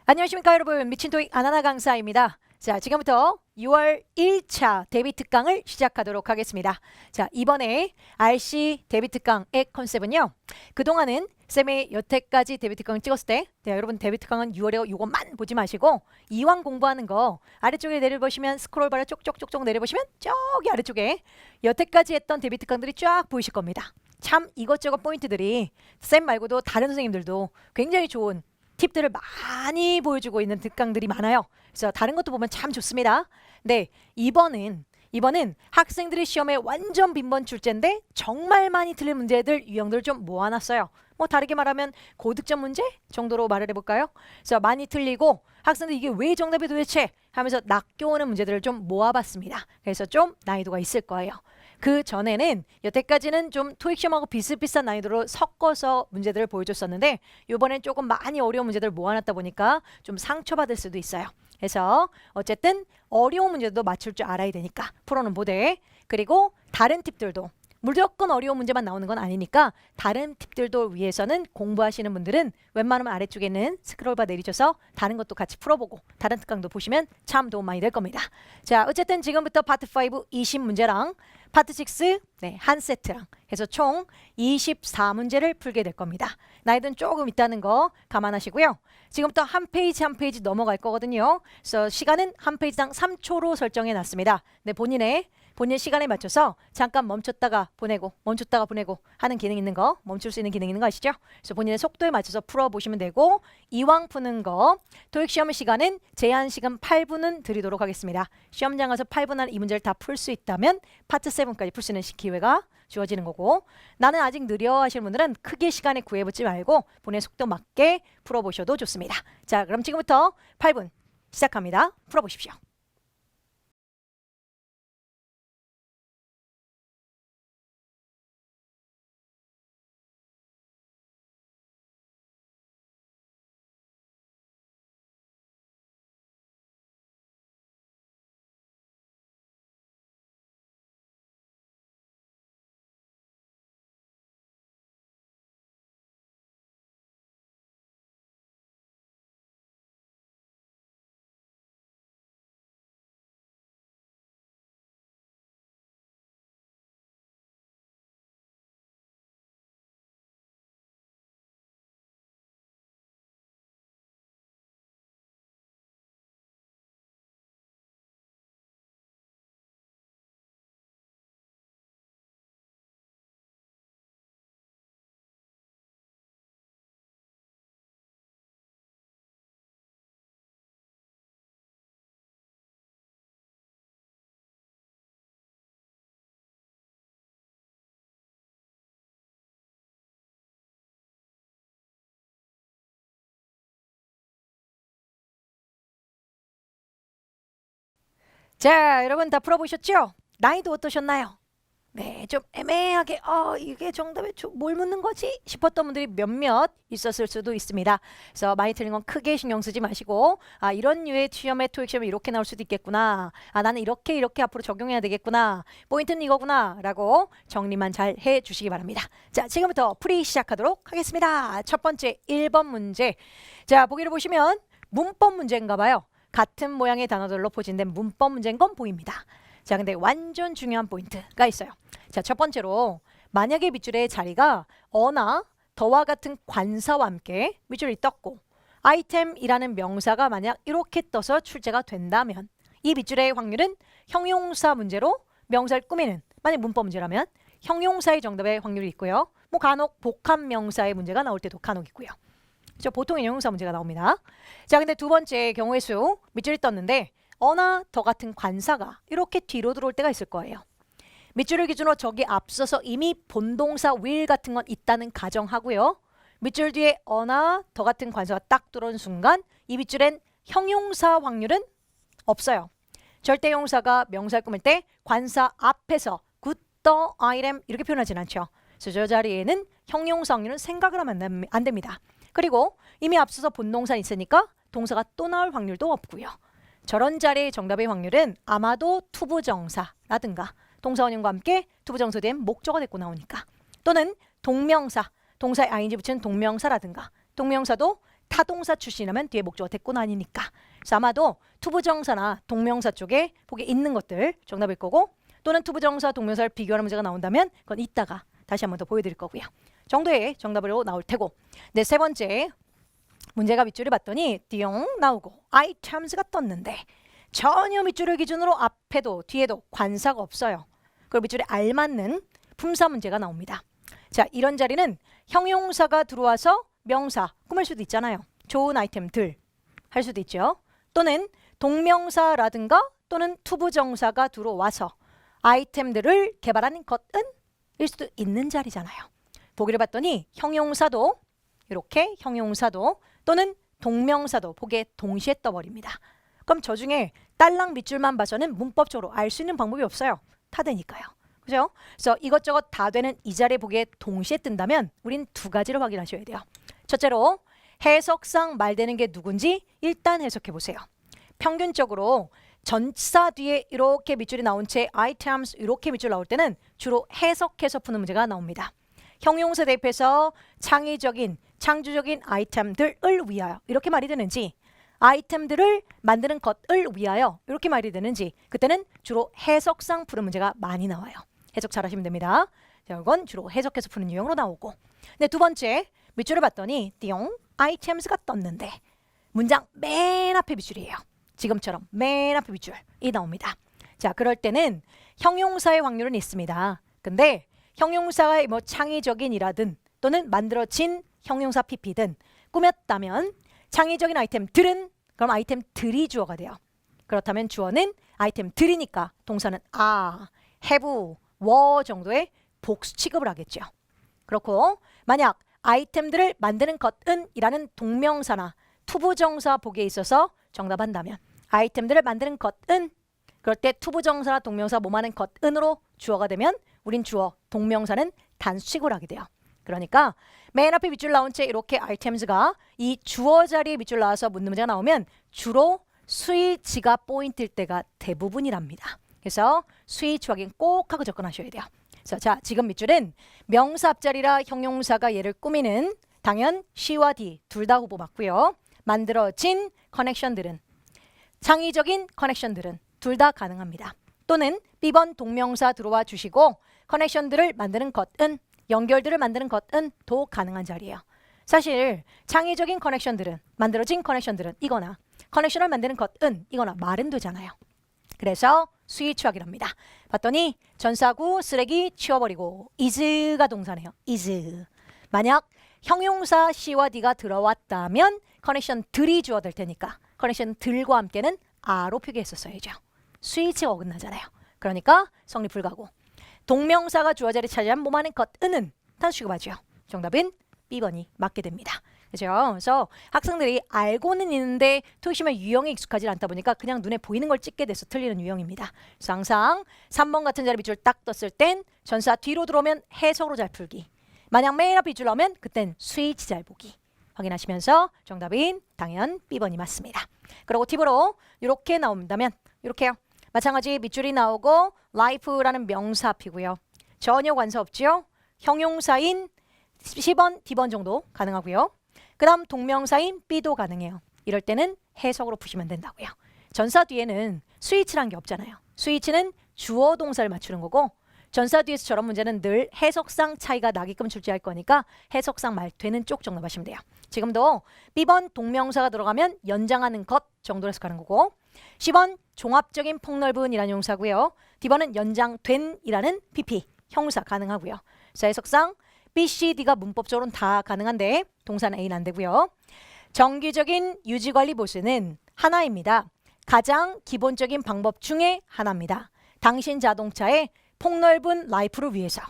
안녕하십니까 여러분, 미친 토익 아나나 강사입니다. 자, 지금부터 6월 1차 데뷔 특강을 시작하도록 하겠습니다. 자, 이번에 RC 데뷔 특강의 컨셉은요, 그동안은 쌤이 여태까지 데뷔 특강을 찍었을 때, 여러분 데뷔 특강은 6월에 이것만 보지 마시고 이왕 공부하는 거 아래쪽에 내려보시면 스크롤바를 쪽쪽쪽쪽 내려보시면 저기 아래쪽에 여태까지 했던 데뷔 특강들이 쫙 보이실 겁니다. 참 이것저것 포인트들이 쌤 말고도 다른 선생님들도 굉장히 좋은 팁들을 많이 보여주고 있는 특강들이 많아요. 그래서 다른 것도 보면 참 좋습니다. 네, 이번은 학생들이 시험에 완전 빈번 출제인데 정말 많이 틀린 문제들 유형들을 좀 모아놨어요. 뭐 다르게 말하면 고득점 문제 정도로 말을 해볼까요? 그래서 많이 틀리고 학생들 이게 왜 정답이 도대체 하면서 낚여오는 문제들을 좀 모아봤습니다. 그래서 좀 난이도가 있을 거예요. 그 전에는 여태까지는 좀 토익 시험하고 비슷비슷한 난이도로 섞어서 문제들을 보여줬었는데 이번엔 조금 많이 어려운 문제들을 모아놨다 보니까 좀 상처받을 수도 있어요. 그래서 어쨌든 어려운 문제도 맞출 줄 알아야 되니까 풀어는 보되, 그리고 다른 팁들도 무조건 어려운 문제만 나오는 건 아니니까 다른 팁들도 위해서는 공부하시는 분들은 웬만하면 아래쪽에 있는 스크롤바 내리셔서 다른 것도 같이 풀어보고 다른 특강도 보시면 참 도움 많이 될 겁니다. 자, 어쨌든 지금부터 파트 5 20문제랑 파트 6 한 세트랑 해서 총 24문제를 풀게 될 겁니다. 난이도는 조금 있다는 거 감안하시고요. 지금부터 한 페이지 한 페이지 넘어갈 거거든요. 그래서 시간은 한 페이지당 3초로 설정해 놨습니다. 네, 본인 시간에 맞춰서 잠깐 멈췄다가 보내고 하는 기능 있는 거, 멈출 수 있는 기능 있는 거 아시죠? 그래서 본인의 속도에 맞춰서 풀어보시면 되고, 이왕 푸는 거 토익 시험 시간은 제한 시간 8분은 드리도록 하겠습니다. 시험장 가서 8분 안에 이 문제를 다 풀 수 있다면 파트 7까지 풀 수 있는 기회가 주어지는 거고, 나는 아직 느려 하시는 분들은 크게 시간에 구애붙지 말고 본인의 속도 맞게 풀어보셔도 좋습니다. 자, 그럼 지금부터 8분 시작합니다. 풀어보십시오. 자, 여러분 다 풀어보셨죠? 난이도 어떠셨나요? 네, 좀 애매하게 이게 정답에 뭘 묻는 거지? 싶었던 분들이 몇몇 있었을 수도 있습니다. 그래서 많이 틀린 건 크게 신경 쓰지 마시고, 이런 류의 시험에 토익 시험이 이렇게 나올 수도 있겠구나, 나는 이렇게 앞으로 적용해야 되겠구나, 포인트는 이거구나 라고 정리만 잘 해주시기 바랍니다. 자, 지금부터 풀이 시작하도록 하겠습니다. 첫 번째 1번 문제. 자, 보기를 보시면 문법 문제인가 봐요. 같은 모양의 단어들로 포진된 문법 문제인 건 보입니다. 자, 근데 완전 중요한 포인트가 있어요. 자, 첫 번째로 만약에 밑줄의 자리가 어나 더와 같은 관사와 함께 밑줄이 떴고 아이템이라는 명사가 만약 이렇게 떠서 출제가 된다면 이 밑줄의 확률은 형용사 문제로 명사를 꾸미는, 만약 문법 문제라면 형용사의 정답의 확률이 있고요. 뭐 간혹 복합 명사의 문제가 나올 때도 간혹 있고요. 보통의 형용사 문제가 나옵니다. 자, 근데 두 번째 경우의 수 밑줄이 떴는데 어나 더 같은 관사가 이렇게 뒤로 들어올 때가 있을 거예요. 밑줄을 기준으로 저기 앞서서 이미 본동사 will 같은 건 있다는 가정하고요. 밑줄 뒤에 어나 더 같은 관사가 딱 들어온 순간 이 밑줄엔 형용사 확률은 없어요. 절대 형용사가 명사를 꾸밀 때 관사 앞에서 good, the, item 이렇게 표현하진 않죠. 그래서 저 자리에는 형용사 확률은 생각을 하면 안 됩니다. 그리고 이미 앞서서 본동사는 있으니까 동사가 또 나올 확률도 없고요. 저런 자리의 정답의 확률은 아마도 투부정사라든가 동사원형과 함께 투부정사 뒤엔 목적어 대꾸 나오니까, 또는 동명사, 동사에 ing 붙이는 동명사라든가 동명사도 타동사 출신이라면 뒤에 목적어 됐구나 아니니까. 그래서 아마도 투부정사나 동명사 쪽에 보기에 있는 것들 정답일 거고, 또는 투부정사 동명사를 비교하는 문제가 나온다면 그건 이따가 다시 한번 더 보여드릴 거고요. 정도의 정답으로 나올 테고. 네, 세 번째 문제가 밑줄을 봤더니 띠용 나오고 items가 떴는데 전혀 밑줄을 기준으로 앞에도 뒤에도 관사가 없어요. 그리고 밑줄에 알맞는 품사 문제가 나옵니다. 자, 이런 자리는 형용사가 들어와서 명사 꾸밀 수도 있잖아요. 좋은 아이템들 할 수도 있죠. 또는 동명사라든가 또는 투부정사가 들어와서 아이템들을 개발하는 것은 일 수도 있는 자리잖아요. 보기를 봤더니 형용사도 이렇게 형용사도 또는 동명사도 보기에 동시에 떠버립니다. 그럼 저 중에 딸랑 밑줄만 봐서는 문법적으로 알 수 있는 방법이 없어요. 다 되니까요. 그죠? 그래서 이것저것 다 되는 이 자리에 보기에 동시에 뜬다면 우린 두 가지를 확인하셔야 돼요. 첫째로 해석상 말되는 게 누군지 일단 해석해 보세요. 평균적으로 전사 뒤에 이렇게 밑줄이 나온 채 items 이렇게 밑줄 나올 때는 주로 해석해서 푸는 문제가 나옵니다. 형용사 대입해서 창의적인, 창조적인 아이템들을 위하여 이렇게 말이 되는지, 아이템들을 만드는 것을 위하여 이렇게 말이 되는지, 그때는 주로 해석상 푸는 문제가 많이 나와요. 해석 잘 하시면 됩니다. 자, 이건 주로 해석해서 푸는 유형으로 나오고. 네, 두 번째 밑줄을 봤더니 띠용 items가 떴는데 문장 맨 앞에 밑줄이에요. 지금처럼 맨 앞에 밑줄이 나옵니다. 자, 그럴 때는 형용사의 확률은 있습니다. 근데 형용사가 뭐 창의적인이라든 또는 만들어진 형용사 PP든 꾸몄다면 창의적인 아이템들은 그럼 아이템들이 주어가 돼요. 그렇다면 주어는 아이템들이니까 동사는 have, were 정도의 복수 취급을 하겠죠. 그렇고 만약 아이템들을 만드는 것은 이라는 동명사나 투부정사 보기에 있어서 정답한다면 아이템들을 만드는 것은 그럴 때 투부정사나 동명사 뭐하는 것은으로 주어가 되면 우린 주어, 동명사는 단수 취급을 하게 돼요. 그러니까 맨 앞에 밑줄 나온 채 이렇게 items가 이 주어 자리에 밑줄 나와서 묻는 문제가 나오면 주로 스위치가 포인트일 때가 대부분이랍니다. 그래서 스위치 확인 꼭 하고 접근하셔야 돼요. 그래서 자, 지금 밑줄은 명사 앞자리라 형용사가 얘를 꾸미는 당연 she와 d 둘 다 후보 맞고요. 만들어진 커넥션들은 창의적인 커넥션들은 둘 다 가능합니다. 또는 B번 동명사 들어와 주시고 커넥션들을 만드는 것은 연결들을 만드는 것은 도 가능한 자리예요. 사실 창의적인 커넥션들은 만들어진 커넥션들은 이거나 커넥션을 만드는 것은 이거나 말은 되잖아요. 그래서 스위치 확인합니다. 봤더니 전사구 쓰레기 치워버리고 is가 동사네요. is. 만약 형용사 C와 D가 들어왔다면 커넥션들이 주어 될 테니까 커넥션들과 함께는 R로 표기했었어야죠. 스위치가 어긋나잖아요. 그러니까 성립 불가고 동명사가 주어 자리 차지한 뭐하는 것은 단수 취급하죠. 정답은 B번이 맞게 됩니다. 그죠? 그래서 학생들이 알고는 있는데 토익시험에 유형에 익숙하지 않다 보니까 그냥 눈에 보이는 걸 찍게 돼서 틀리는 유형입니다. 그래서 항상 3번 같은 자리 밑줄 딱 떴을 땐 전사 뒤로 들어오면 해석으로 잘 풀기. 만약 맨 앞에 밑줄 나오면 그땐 스위치 잘 보기. 확인하시면서 정답인 당연 B번이 맞습니다. 그리고 팁으로 이렇게 나온다면 이렇게요. 마찬가지 밑줄이 나오고 life라는 명사 앞이고요. 전혀 관사 없지요. 형용사인 C번, D번 정도 가능하고요. 그 다음 동명사인 B도 가능해요. 이럴 때는 해석으로 푸시면 된다고요. 전사 뒤에는 스위치란 게 없잖아요. 스위치는 주어 동사를 맞추는 거고 전사 뒤에서 저런 문제는 늘 해석상 차이가 나게끔 출제할 거니까 해석상 말 되는 쪽 정답하시면 돼요. 지금도 B번 동명사가 들어가면 연장하는 것 정도로 해석하는 거고 C번 종합적인 폭넓은이라는 용사고요. D번은 연장된이라는 PP 형사 가능하고요. 그래서 해석상 B, C, D가 문법적으로는 다 가능한데 동사는 A는 안 되고요. 정기적인 유지관리 보수는 하나입니다. 가장 기본적인 방법 중에 하나입니다. 당신 자동차의 폭넓은 라이프를 위해서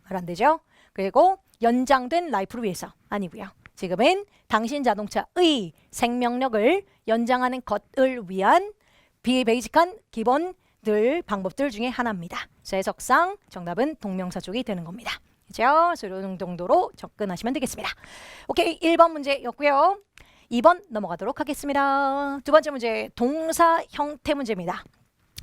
말 안 되죠? 그리고 연장된 라이프를 위해서 아니고요. 지금은 당신 자동차의 생명력을 연장하는 것을 위한 베이직한 기본들 방법들 중에 하나입니다. 그래서 해석상 정답은 동명사 쪽이 되는 겁니다. 그죠? 그래서 이런 정도로 접근하시면 되겠습니다. 오케이, 1번 문제였고요. 2번 넘어가도록 하겠습니다. 두 번째 문제 동사 형태 문제입니다.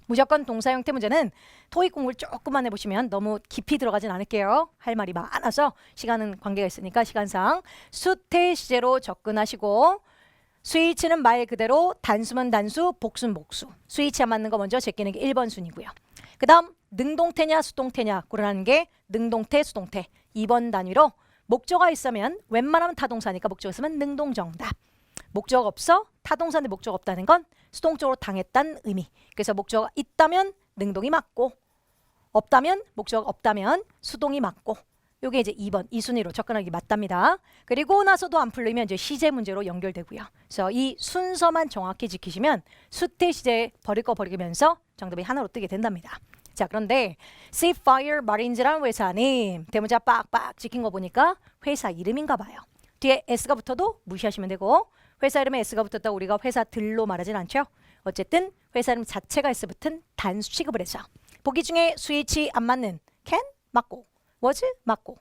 무조건 동사 형태 문제는 토익 공부를 조금만 해보시면 너무 깊이 들어가진 않을게요. 할 말이 많아서 시간은 관계가 있으니까 시간상 수태 시제로 접근하시고 스위치는 말 그대로 단수면 단수, 복수는 복수. 스위치 안 맞는 거 먼저 제끼는 게 1번 순이고요. 그 다음 능동태냐 수동태냐 고르라는 게 능동태, 수동태 2번 단위로 목적어가 있으면 웬만하면 타동사니까 목적 있으면 능동정답. 목적 없어? 타동사인데 목적 없다는 건 수동적으로 당했다는 의미. 그래서 목적어가 있다면 능동이 맞고 없다면 목적 없다면 수동이 맞고 요게 이제 2번 이 순위로 접근하기 맞답니다. 그리고 나서도 안 풀리면 이제 시제 문제로 연결되고요. 그래서 이 순서만 정확히 지키시면 수태 시제 버릴 거 버리면서 정답이 하나로 뜨게 된답니다. 자 그런데 Seafire Marines라는 회사는 대문자 빡빡 지킨 거 보니까 회사 이름인가 봐요. 뒤에 S가 붙어도 무시하시면 되고 회사 이름에 S가 붙었다 우리가 회사들로 말하진 않죠. 어쨌든 회사 이름 자체가 S 붙은 단수 취급을 해서 보기 중에 스위치 안 맞는 can 맞고 was 맞고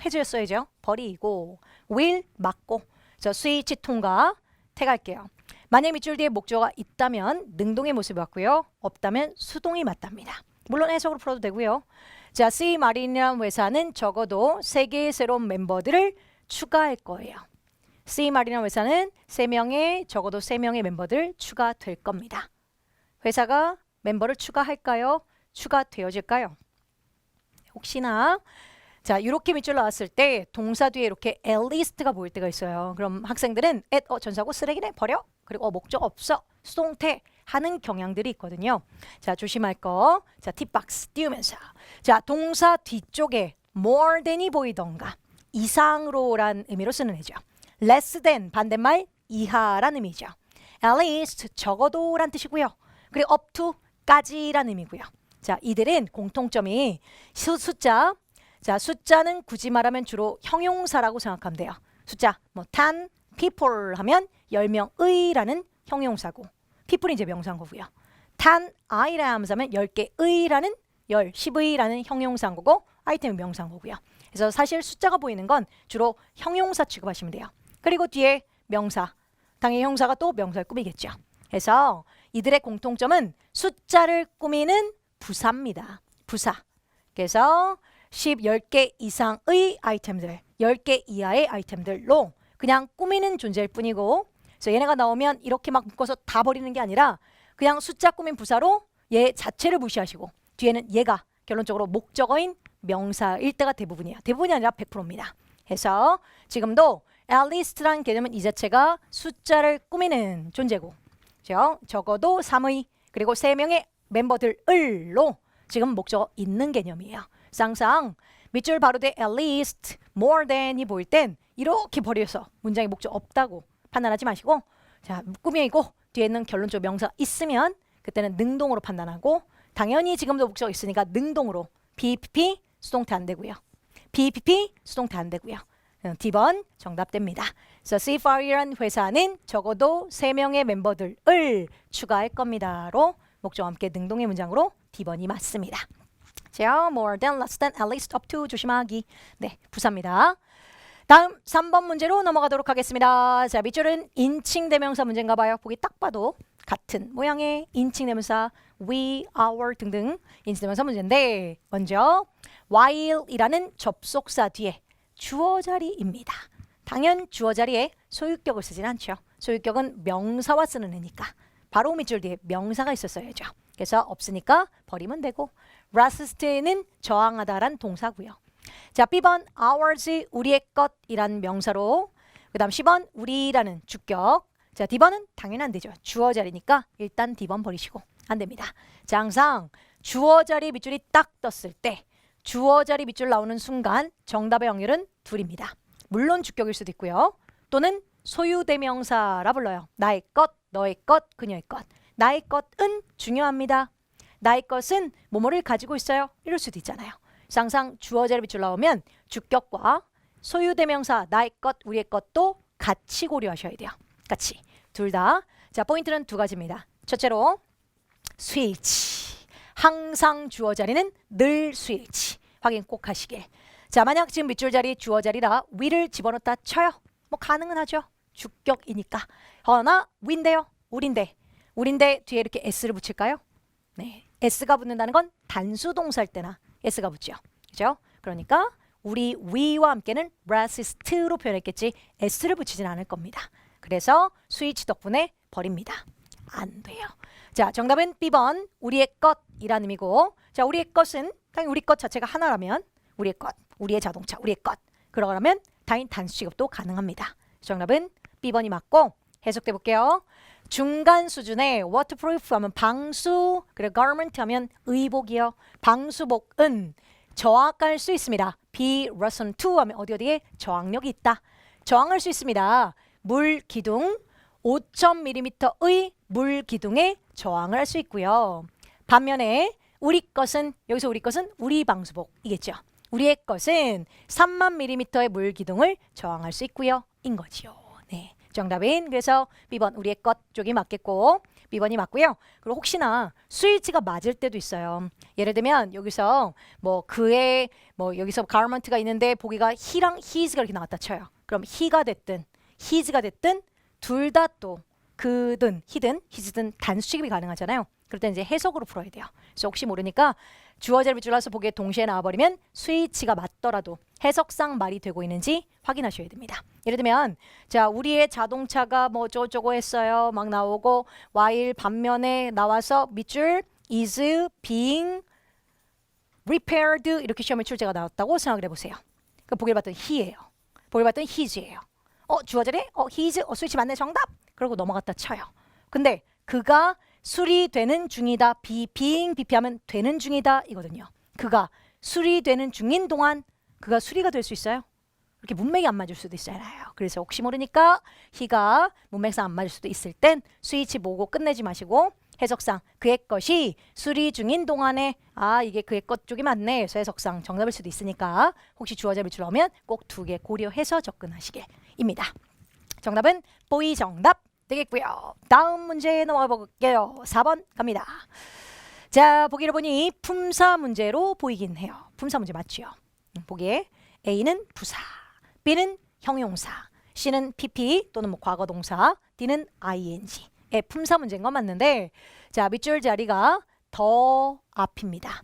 해주셨어야죠. 버리고 will 맞고 저 스위치 통과 택할게요. 만약 밑줄 뒤에 목적어가 있다면 능동의 모습이 맞고요. 없다면 수동이 맞답니다. 물론 해석으로 풀어도 되고요. 자, Seamarin이라는 회사는 적어도 3개의 새로운 멤버들을 추가할 거예요. Seamarin이라는 회사는 3명의 적어도 3명의 멤버들 추가될 겁니다. 회사가 멤버를 추가할까요? 추가되어질까요? 혹시나 자 이렇게 밑줄 나왔을 때 동사 뒤에 이렇게 at least가 보일 때가 있어요. 그럼 학생들은 at 전사고 쓰레기네 버려. 그리고 목적 없어 수동태 하는 경향들이 있거든요. 자 조심할 거. 자 팁박스 띄우면서 자 동사 뒤쪽에 more than이 보이던가 이상으로란 의미로 쓰는 애죠. less than 반대말 이하란 의미죠. at least 적어도란 뜻이고요. 그리고 up to까지란 의미고요. 자 이들은 공통점이 숫자. 자 숫자는 굳이 말하면 주로 형용사라고 생각하면 돼요. 숫자 뭐 10 people 하면 10명의라는 형용사고 people이 이제 명사인 거고요. 10 items 하면 10개의라는 10의라는 형용사인 거고 아이템은 명사인 거고요. 그래서 사실 숫자가 보이는 건 주로 형용사 취급하시면 돼요. 그리고 뒤에 명사 당연히 형사가 또 명사를 꾸미겠죠. 그래서 이들의 공통점은 숫자를 꾸미는 부사입니다. 부사. 그래서 10개 이상의 아이템들, 10개 이하의 아이템들로 그냥 꾸미는 존재일 뿐이고 그래서 얘네가 나오면 이렇게 막 묶어서 다 버리는 게 아니라 그냥 숫자 꾸민 부사로 얘 자체를 무시하시고 뒤에는 얘가 결론적으로 목적어인 명사일 때가 대부분이에요. 대부분이 아니라 100%입니다. 해서 지금도 at least라는 개념은 이 자체가 숫자를 꾸미는 존재고 그렇죠? 적어도 3의 그리고 3명의 멤버들을로 지금 목적어 있는 개념이에요. 항상 밑줄 바로 뒤에 at least, more than이 보일 땐 이렇게 버려서 문장에 목적 없다고 판단하지 마시고 자 꾸미고 뒤에는 결론적 명사 있으면 그때는 능동으로 판단하고 당연히 지금도 목적 있으니까 능동으로 BPP 수동태 안 되고요. BPP 수동태 안 되고요. D번 정답됩니다. 그래서 Seafari라는 회사는 적어도 3명의 멤버들을 추가할 겁니다로 목적과 함께 능동의 문장으로 D번이 맞습니다. 자, more than, less than, at least, up to 조심하기. 네, 부사입니다. 다음 3번 문제로 넘어가도록 하겠습니다. 자, 밑줄은 인칭대명사 문제인가 봐요. 보기 딱 봐도 같은 모양의 인칭대명사 we, our 등등 인칭대명사 문제인데 먼저 while이라는 접속사 뒤에 주어 자리입니다. 당연 주어 자리에 소유격을 쓰진 않죠. 소유격은 명사와 쓰는 애니까 바로 밑줄 뒤에 명사가 있었어야죠. 그래서 없으니까 버리면 되고 resist는 저항하다란 동사고요. 자, B번 ours 우리의 것이란 명사로 그 다음 C번 우리라는 주격 자, D번은 당연히 안 되죠. 주어 자리니까 일단 D번 버리시고 안 됩니다. 자, 항상 주어 자리 밑줄이 딱 떴을 때 주어 자리 밑줄 나오는 순간 정답의 확률은 2입니다. 물론 주격일 수도 있고요. 또는 소유대명사라 불러요. 나의 것, 너의 것, 그녀의 것. 나의 것은 중요합니다. 나의 것은 뭐뭐를 가지고 있어요. 이럴 수도 있잖아요. 항상 주어 자리 밑줄 나오면 주격과 소유대명사 나의 것, 우리의 것도 같이 고려하셔야 돼요. 같이. 둘 다. 자, 포인트는 2가지입니다. 첫째로 스위치. 항상 주어 자리는 늘 스위치. 확인 꼭 하시길. 자, 만약 지금 밑줄 자리 주어 자리라 위를 집어넣었다 쳐요. 뭐 가능은 하죠. 주격이니까. 허나 위인데요. 우린데 뒤에 이렇게 s를 붙일까요? 네, s가 붙는다는 건 단수 동사일 때나 s가 붙죠. 그죠? 그러니까 우리 we와 함께는 racist로 표현했겠지 s를 붙이진 않을 겁니다. 그래서 스위치 덕분에 버립니다. 안 돼요. 자, 정답은 B번 우리의 것이라는 의미고, 자, 우리의 것은 당연히 우리 것 자체가 하나라면 우리의 것, 우리의 자동차, 우리의 것. 그러면 당연히 단수 취급도 가능합니다. 정답은 B번이 맞고, 해석돼 볼게요. 중간 수준의 waterproof 하면 방수, 그리고 garment 하면 의복이요. 방수복은 저항할 수 있습니다. be resistant to 하면 어디에 저항력이 있다. 저항할 수 있습니다. 물 기둥 5,000mm의 물 기둥에 저항을 할 수 있고요. 반면에 우리 것은, 여기서 우리 것은 우리 방수복이겠죠. 우리의 것은 30,000mm의 물 기둥을 저항할 수 있고요. 인 거지요. 네. 정답은 그래서 B번 우리의 것 쪽이 맞겠고 B번이 맞고요. 그리고 혹시나 스위치가 맞을 때도 있어요. 예를 들면 여기서 뭐 그의 뭐 여기서 garment가 있는데 보기가 he랑 his가 이렇게 나왔다 쳐요. 그럼 he가 됐든 his가 됐든 둘 다 또 그든 he든 his든 단수 취급이 가능하잖아요. 그럴 때 이제 해석으로 풀어야 돼요. 그래서 혹시 모르니까 주어제를 밑줄라서 보기에 동시에 나와버리면 스위치가 맞더라도 해석상 말이 되고 있는지 확인하셔야 됩니다. 예를 들면 자, 우리의 자동차가 뭐 어쩌고저쩌고 했어요. 막 나오고 while 반면에 나와서 밑줄 is being repaired 이렇게 시험에 출제가 나왔다고 생각을 해보세요. 그 보기를 봤더니 he예요. 보기를 봤더니 his예요. 주어절에 his 스위치 맞네 정답. 그러고 넘어갔다 쳐요. 근데 그가 수리되는 중이다. being BP하면 되는 중이다 이거든요. 그가 수리되는 중인 동안 그가 수리가 될 수 있어요? 이렇게 문맥이 안 맞을 수도 있잖아요. 그래서 혹시 모르니까 he가 문맥상 안 맞을 수도 있을 땐 스위치 보고 끝내지 마시고 해석상 그의 것이 수리 중인 동안에 이게 그의 것 쪽이 맞네. 그래서 해석상 정답일 수도 있으니까 혹시 주어제를 줄여오면 꼭 2개 고려해서 접근하시게입니다. 정답은 보이 정답 되겠고요. 다음 문제 넘어가 볼게요. 4번 갑니다. 자, 보기를 보니 품사 문제로 보이긴 해요. 품사 문제 맞죠? 보기에 A는 부사, B는 형용사, C는 PP 또는 뭐 과거동사, D는 ing. 품사 문제인 건 맞는데 자, 밑줄 자리가 더 앞입니다.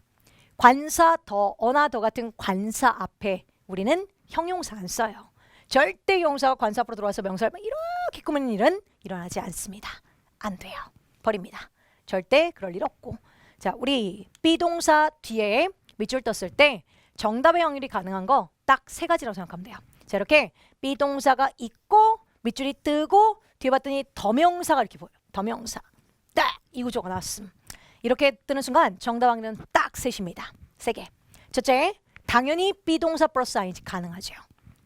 관사 더, 어나 더 같은 관사 앞에 우리는 형용사 안 써요. 절대 형용사가 관사 앞으로 들어와서 명사를 이렇게 꾸미는 일은 일어나지 않습니다. 안 돼요. 버립니다. 절대 그럴 일 없고. 자, 우리 B동사 뒤에 밑줄 떴을 때 정답의 확률이 가능한 거 딱 3가지라고 생각하면 돼요. 자, 이렇게 B동사가 있고 밑줄이 뜨고 뒤에 봤더니 더명사가 이렇게 보여요. 더명사. 딱 이 구조가 나왔음. 이렇게 뜨는 순간 정답 확률은 딱 3입니다. 3개. 첫째, 당연히 B동사 플러스 ing 가능하죠.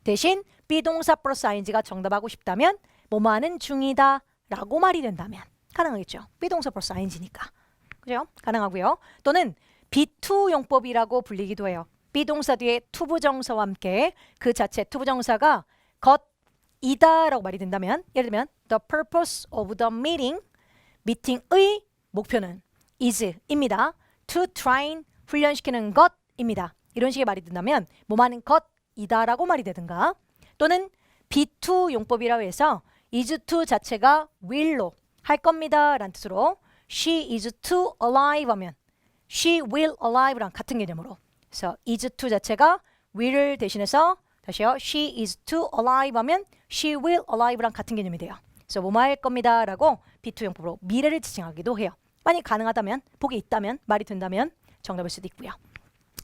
대신 B동사 플러스 ing가 정답하고 싶다면 뭐뭐 하는 중이다 라고 말이 된다면 가능하겠죠. B동사 플러스 ing니까. 그죠? 가능하고요. 또는 B2 용법이라고 불리기도 해요. B동사 뒤에 투부정사와 함께 그 자체 투부정사가 것이다 라고 말이 된다면 예를 들면 The purpose of the meeting 미팅의 목표는 is입니다. To train 훈련시키는 것입니다. 이런 식의 말이 된다면 뭐하는 것이다 라고 말이 되든가 또는 B2 용법이라고 해서 is to 자체가 will로 할 겁니다 라는 뜻으로 she is to alive 하면 she will alive랑 같은 개념으로 그래서 is to 자체가 will을 대신해서 다시요 she is to alive 하면 she will alive랑 같은 개념이 돼요. 그래서 뭐뭐 할 겁니다 라고 B2 용법으로 미래를 지칭하기도 해요. 만약 가능하다면 복이 있다면 말이 된다면 정답일 수도 있고요.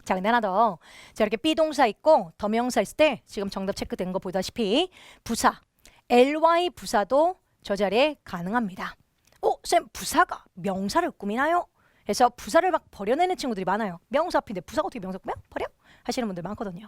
자, 근데 하나 더. 자, 이렇게 B동사 있고 더명사 있을 때 지금 정답 체크된 거 보다시피 부사, ly 부사도 저 자리에 가능합니다. 쌤 부사가 명사를 꾸미나요? 그래서 부사를 막 버려내는 친구들이 많아요. 명사 앞인데 부사가 어떻게 명사 꾸며? 버려? 하시는 분들 많거든요.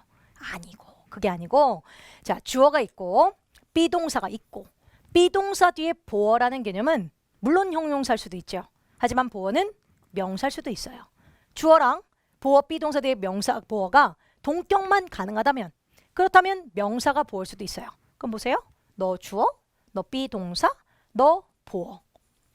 아니고 그게 아니고 자, 주어가 있고 B동사가 있고 B동사 뒤에 보어라는 개념은 물론 형용사일 수도 있죠. 하지만 보어는 명사일 수도 있어요. 주어랑 보어 B동사 뒤에 명사 보어가 동격만 가능하다면 그렇다면 명사가 보어일 수도 있어요. 그럼 보세요. 너 주어, 너 B동사, 너 보어.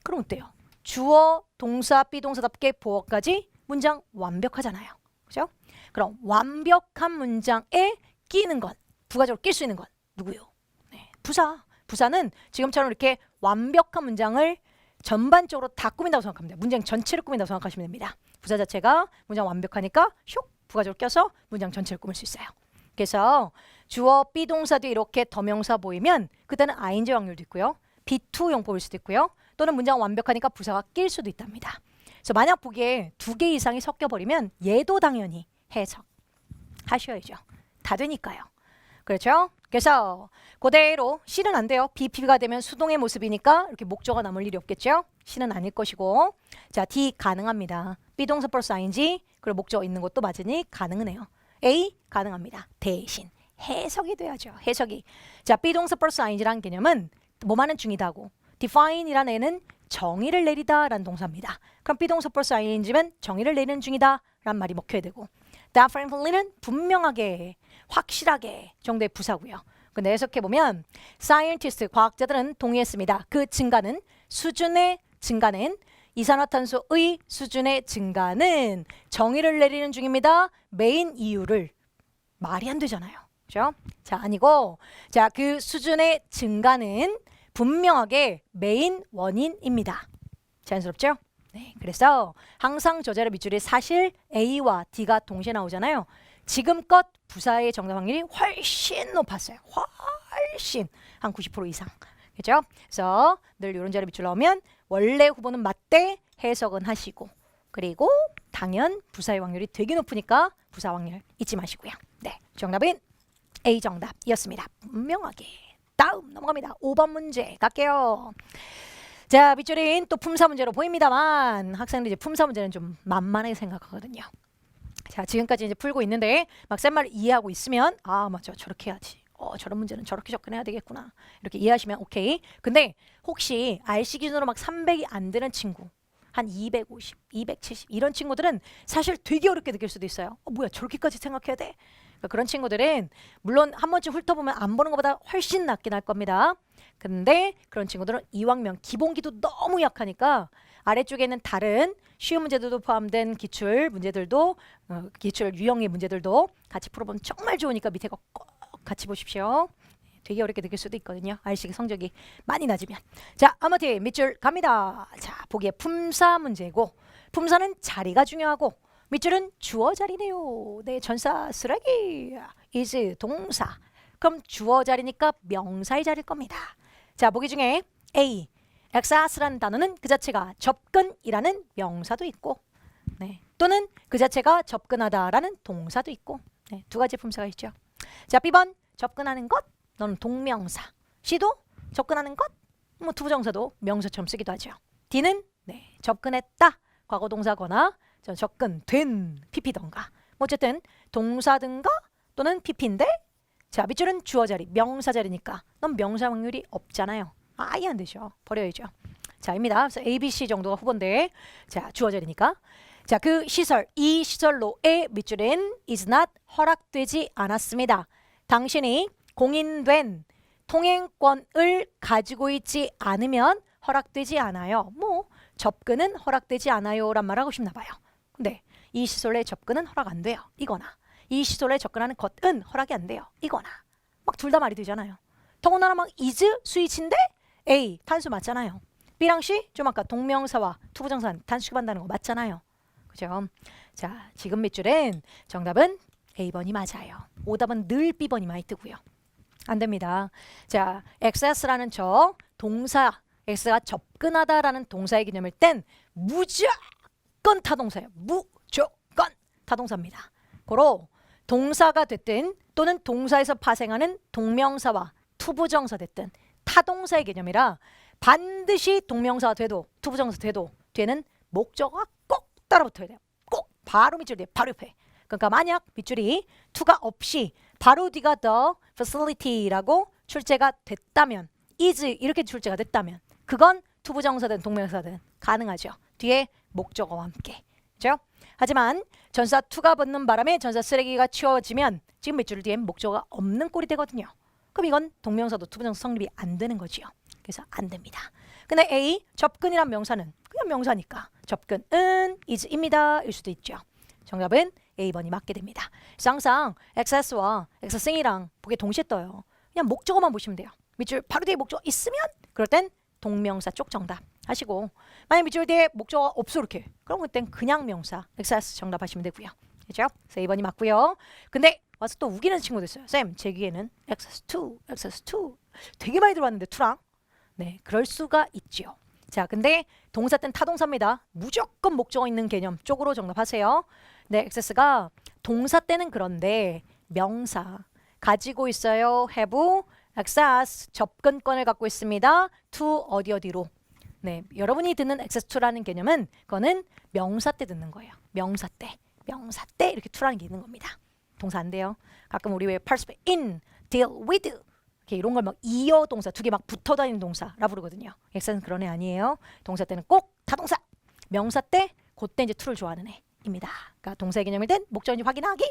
그럼 어때요? 주어, 동사, B동사답게 보어까지 문장 완벽하잖아요. 그죠? 그럼 완벽한 문장에 끼는 것, 부가적으로 낄 수 있는 것 누구요? 네, 부사. 부사는 지금처럼 이렇게 완벽한 문장을 전반적으로 다 꾸민다고 생각하면 돼요. 문장 전체를 꾸민다고 생각하시면 됩니다. 부사 자체가 문장 완벽하니까 슉 부가적으로 껴서 문장 전체를 꾸밀 수 있어요. 그래서 주어 비동사도 이렇게 더명사 보이면 그때는 ing 확률도 있고요. be2용 보일 수도 있고요. 또는 문장 완벽하니까 부사가 낄 수도 있답니다. 그래서 만약 보기에 2개 이상이 섞여버리면 얘도 당연히 해석하셔야죠. 다 되니까요. 그렇죠? 그래서 그대로 C는 안 돼요. BP가 되면 수동의 모습이니까 이렇게 목적어 남을 일이 없겠죠? C는 아닐 것이고 자 D 가능합니다. 비동사 플러스 ing 그리고 목적어 있는 것도 맞으니 가능은 해요. A 가능합니다. 대신 해석이 돼야죠. 해석이. 자 비동사 플러스 ing라는 개념은 뭐만은 중이다고 define이라는 애는 정의를 내리다라는 동사입니다. 그럼 비동사 플러스 ing면 정의를 내리는 중이다 라는 말이 먹혀야 되고 definitely는 분명하게 확실하게 정도의 부사고요. 근데 해석해보면 scientist 과학자들은 동의했습니다. 그 증가는 수준의 증가는 이산화탄소의 수준의 증가는 정의를 내리는 중입니다. 메인 이유를 말이 안 되잖아요. 그죠? 자 아니고 자 그 수준의 증가는 분명하게 메인 원인입니다. 자연스럽죠? 네, 그래서 항상 저 자료 밑줄에 사실 A와 D가 동시에 나오잖아요. 지금껏 부사의 정답 확률이 훨씬 높았어요. 훨씬 한 90% 이상. 그렇죠? 그래서 늘 이런 자료 밑줄 나오면 원래 후보는 맞대 해석은 하시고 그리고 당연 부사의 확률이 되게 높으니까 부사 확률 잊지 마시고요. 네, 정답은 A 정답이었습니다. 분명하게. 다음 넘어갑니다. 5번 문제 갈게요. 자 밑줄인 또 품사 문제로 보입니다만 학생들이 이제 품사 문제는 좀 만만하게 생각하거든요. 자 지금까지 이제 풀고 있는데 막 쌤말을 이해하고 있으면 아 맞죠 저렇게 해야지. 저런 문제는 저렇게 접근해야 되겠구나. 이렇게 이해하시면 오케이. 근데 혹시 RC 기준으로 막 300이 안 되는 친구 한 250, 270 이런 친구들은 사실 되게 어렵게 느낄 수도 있어요. 뭐야 저렇게까지 생각해야 돼? 그러니까 그런 친구들은 물론 한 번쯤 훑어보면 안 보는 것보다 훨씬 낫긴 할 겁니다. 근데 그런 친구들은 이왕면 기본기도 너무 약하니까 아래쪽에 있는 다른 쉬운 문제들도 포함된 기출 문제들도 기출 유형의 문제들도 같이 풀어보면 정말 좋으니까 밑에 거 꼭 같이 보십시오. 되게 어렵게 느낄 수도 있거든요. RC 성적이 많이 낮으면. 자, 아무튼 밑줄 갑니다. 자, 보기에 품사 문제고 품사는 자리가 중요하고 밑줄은 주어 자리네요. 네, 전사 쓰레기 is 동사. 그럼 주어 자리니까 명사의 자리일 겁니다. 자, 보기 중에 A, access라는 단어는 그 자체가 접근이라는 명사도 있고 네, 또는 그 자체가 접근하다라는 동사도 있고 네, 두 가지 품사가 있죠. 자, B번 접근하는 것 너는 동명사. C도 접근하는 것 뭐 투부정사도 명사처럼 쓰기도 하죠. D는 네, 접근했다 과거 동사거나 접근된 PP던가 뭐 어쨌든 동사든가 또는 PP인데 자 밑줄은 주어 자리 명사 자리니까 넌 명사 확률이 없잖아요. 아예 안 되죠. 버려야죠. 자 입니다. 그래서 A, B, C 정도가 후보인데 자 주어 자리니까 자 그 시설 이 시설로의 밑줄은 is not 허락되지 않았습니다. 당신이 공인된 통행권을 가지고 있지 않으면 허락되지 않아요. 뭐 접근은 허락되지 않아요 란 말하고 싶나 봐요. 근데 이 시설에 접근은 허락 안 돼요. 이거나 이 시설에 접근하는 것은 허락이 안 돼요. 이거나 막 둘 다 말이 되잖아요. 더군다나 막 is 스위치인데 A 단수 맞잖아요. B랑 C 좀 아까 동명사와 투부정사 단수반다는 거 맞잖아요. 그죠? 자 지금 밑줄엔 정답은 A번이 맞아요. 오답은 늘 B번이 많이 뜨고요. 안 됩니다. 자 access라는 저 동사 X가 접근하다라는 동사의 개념일 땐 무조건 타동사예요. 무조건 타동사입니다. 고로 동사가 됐든 또는 동사에서 파생하는 동명사와 투부정사 됐든 타동사의 개념이라 반드시 동명사가 돼도 투부정사 돼도 되는 목적어가 꼭 따라붙어야 돼요. 꼭 바로 밑줄 뒤에 바로 옆에. 그러니까 만약 밑줄이 to가 없이 바로 뒤가 the facility라고 출제가 됐다면 is 이렇게 출제가 됐다면 그건 투부정사든 동명사든 가능하죠. 뒤에 목적어와 함께. 그렇죠? 하지만 전사 to가 붙는 바람에 전사 쓰레기가 치워지면 지금 밑줄 뒤에 목적어가 없는 꼴이 되거든요. 그럼 이건 동명사도 투부정사 성립이 안 되는 거지요. 그래서 안 됩니다. 근데 A 접근이란 명사는 그냥 명사니까 접근은 is입니다. 일 수도 있죠. 정답은 A번이 맞게 됩니다. 그래서 항상 access와 accessing이랑 보기에 동시에 떠요. 그냥 목적어만 보시면 돼요. 밑줄 바로 뒤에 목적어 있으면 그럴 땐 동명사 쪽 정답. 하시고 만약 밑줄 뒤에 목적어가 없어 이렇게 그럼 그땐 그냥 명사 excess 정답하시면 되고요. 그렇죠? 그래서 2번이 맞고요. 근데 와서 또 우기는 친구도 있어요. 쌤, 제 귀에는 excess 2 되게 많이 들어왔는데 2랑 네, 그럴 수가 있죠. 자, 근데 동사 때는 타동사입니다. 무조건 목적어 있는 개념 쪽으로 정답하세요. 네, excess가 동사 때는 그런데 명사 가지고 있어요. have, access, 접근권을 갖고 있습니다. to 어디로. 네, 여러분이 듣는 access to라는 개념은 그거는 명사 때 듣는 거예요. 명사 때 이렇게 to라는 게 있는 겁니다. 동사 안 돼요. 가끔 우리 왜 participate in, deal with 이렇게 이런 걸 막 이어 동사 두 개 막 붙어 다니는 동사라 부르거든요. access는 그런 애 아니에요. 동사 때는 꼭 타동사. 명사 때 그때 이제 to를 좋아하는 애입니다. 그러니까 동사의 개념일 땐 목적인지 확인하기.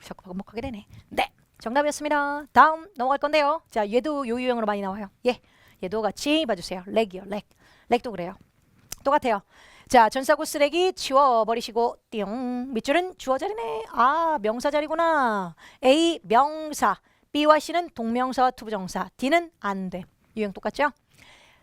자꾸 반복하게 되네. 네. 정답이었습니다. 다음 넘어갈 건데요. 자, 얘도 요 유형으로 많이 나와요. 얘도 같이 봐주세요. 렉이요, 렉. 렉도 그래요. 똑같아요. 자, 전사구 쓰레기 치워버리시고 띵. 밑줄은 주어 자리네. 아, 명사 자리구나. A 명사. B와 C는 동명사와 투부정사. D는 안 돼. 유형 똑같죠?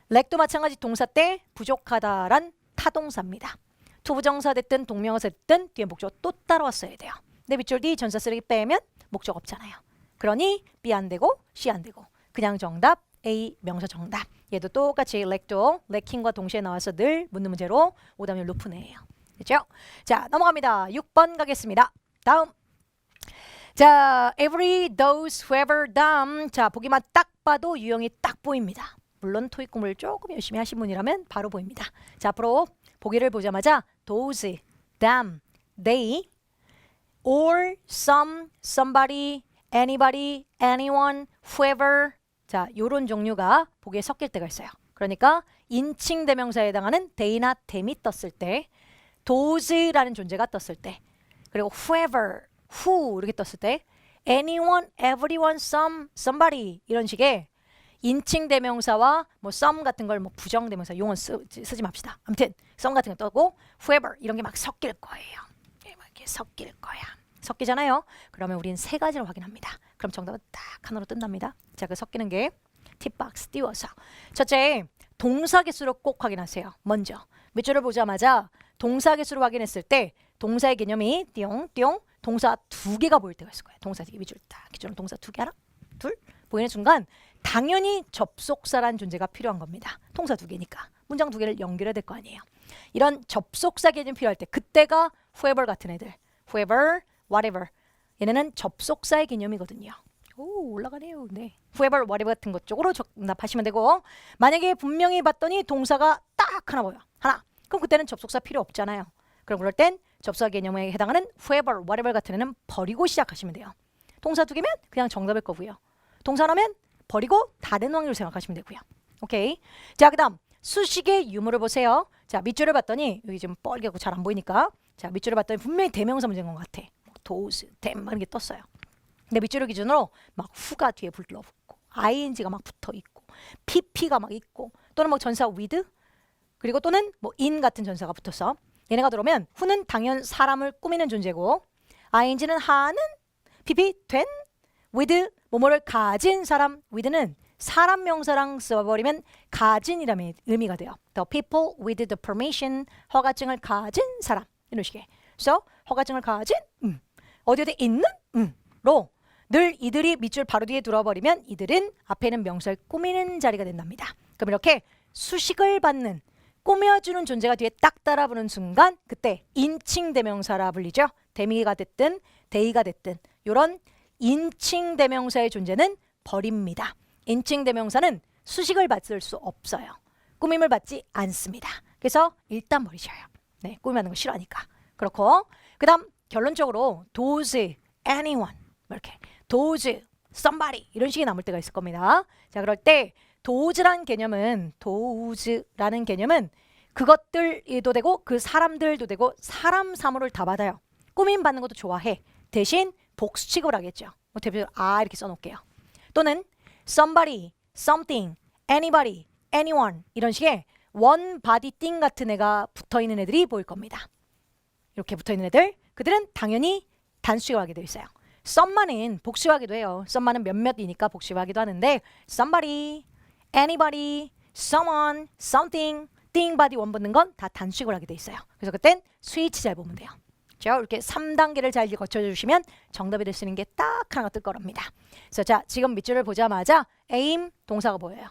렉도 마찬가지 동사 때 부족하다란 타동사입니다. 투부정사 됐든 동명사 됐든 뒤에 목적어 또 따라왔어야 돼요. 근데 밑줄 D 전사 쓰레기 빼면 목적 없잖아요. 그러니 B 안 되고 C 안 되고 그냥 정답 A 명사 정답. 얘도 똑같이 렉도 렉킹과 동시에 나와서 늘 묻는 문제로 오답률 높은 애예요. 그렇죠? 자, 넘어갑니다. 6번 가겠습니다. 다음. 자, every, those, whoever, them. 자, 보기만 딱 봐도 유형이 딱 보입니다. 물론 토익 공부를 조금 열심히 하신 분이라면 바로 보입니다. 자, 앞으로 보기를 보자마자 those, them, they, or, some, somebody, anybody, anyone, whoever. 자, 요런 종류가 보기에 섞일 때가 있어요. 그러니까 인칭 대명사에 해당하는 they나 them이 떴을 때, those라는 존재가 떴을 때, 그리고 whoever, who 이렇게 떴을 때, anyone, everyone, some, somebody 이런 식의 인칭 대명사와 뭐 some 같은 걸 뭐 부정 대명사 용어 쓰지 맙시다. 아무튼 some 같은 거 떠고 whoever 이런 게 막 섞일 거예요. 이렇게 섞일 거야. 섞이잖아요. 그러면 우린 세 가지를 확인합니다. 그럼 정답은 딱 하나로 뜬답니다. 자, 그 섞이는 게 팁박스 띄워서. 첫째, 동사 개수를 꼭 확인하세요. 먼저 밑줄을 보자마자 동사 개수를 확인했을 때 동사의 개념이 띠용 동사 두 개가 보일 때가 있을 거예요. 동사 두 개 밑줄 딱 기준으로 동사 두 개 하나 둘 보이는 순간 당연히 접속사란 존재가 필요한 겁니다. 동사 두 개니까 문장 두 개를 연결해야 될 거 아니에요. 이런 접속사 개념이 필요할 때 그때가 whoever 같은 애들 whoever, whatever 얘네는 접속사의 개념이거든요. 오, 올라가네요. 네. whoever, whatever 같은 것 쪽으로 정답하시면 되고 만약에 분명히 봤더니 동사가 딱 하나 보여. 하나. 그럼 그때는 접속사 필요 없잖아요. 그럼 그럴 땐 접속사 개념에 해당하는 whoever, whatever 같은 애는 버리고 시작하시면 돼요. 동사 두 개면 그냥 정답일 거고요. 동사라면 버리고 다른 확률을 생각하시면 되고요. 오케이. 자, 그 다음 수식의 유무를 보세요. 자, 밑줄을 봤더니 여기 좀 뻘개고 잘 안 보이니까 자, 밑줄을 봤더니 분명히 대명사 문제인 것 같아. those, them 이런 게 떴어요. 근데 밑줄을 기준으로 막 who가 뒤에 불러붙고 ing가 막 붙어있고 pp가 막 있고 또는 뭐 전사 with 그리고 또는 뭐 in 같은 전사가 붙어서 얘네가 들어오면 who는 당연 사람을 꾸미는 존재고 ing는 하는 pp 된 with 뭐뭐를 가진 사람 with는 사람 명사랑 써버리면 가진이라는 의미가 돼요. The people with the permission 허가증을 가진 사람 이런 식의 so 허가증을 가진 어디 있는 로 늘 이들이 밑줄 바로 뒤에 들어버리면 이들은 앞에는 명사를 꾸미는 자리가 된답니다. 그럼 이렇게 수식을 받는 꾸며주는 존재가 뒤에 딱 따라부는 순간 그때 인칭 대명사라 불리죠. 대미가 됐든 대의가 됐든 이런 인칭 대명사의 존재는 버립니다. 인칭 대명사는 수식을 받을 수 없어요. 꾸밈을 받지 않습니다. 그래서 일단 버리셔요. 네, 꾸미는 거 싫어하니까. 그렇고 그 다음 결론적으로 those, anyone 이렇게 those, somebody 이런 식이 남을 때가 있을 겁니다. 자, 그럴 때 those라는 개념은 그것들도 되고 그 사람들도 되고 사람 사물을 다 받아요. 꾸밈 받는 것도 좋아해. 대신 복수 취급을 하겠죠. 뭐 대표적으로 이렇게 써놓을게요. 또는 somebody, something, anybody, anyone 이런 식의 one body thing 같은 애가 붙어있는 애들이 보일 겁니다. 이렇게 붙어있는 애들 그들은 당연히 단수화하게 되어 있어요. some만은 복수하기도 해요. some만은 몇몇이니까 복수하기도 하는데 somebody, anybody, someone, something, thing, body, 원 붙는 건 다 단수식으로 하게 돼 있어요. 그래서 그땐 스위치 잘 보면 돼요. 이렇게 3단계를 잘 거쳐주시면 정답이 될 수 있는 게 딱 하나가 뜰 겁니다. 그래서 자, 지금 밑줄을 보자마자 aim 동사가 보여요.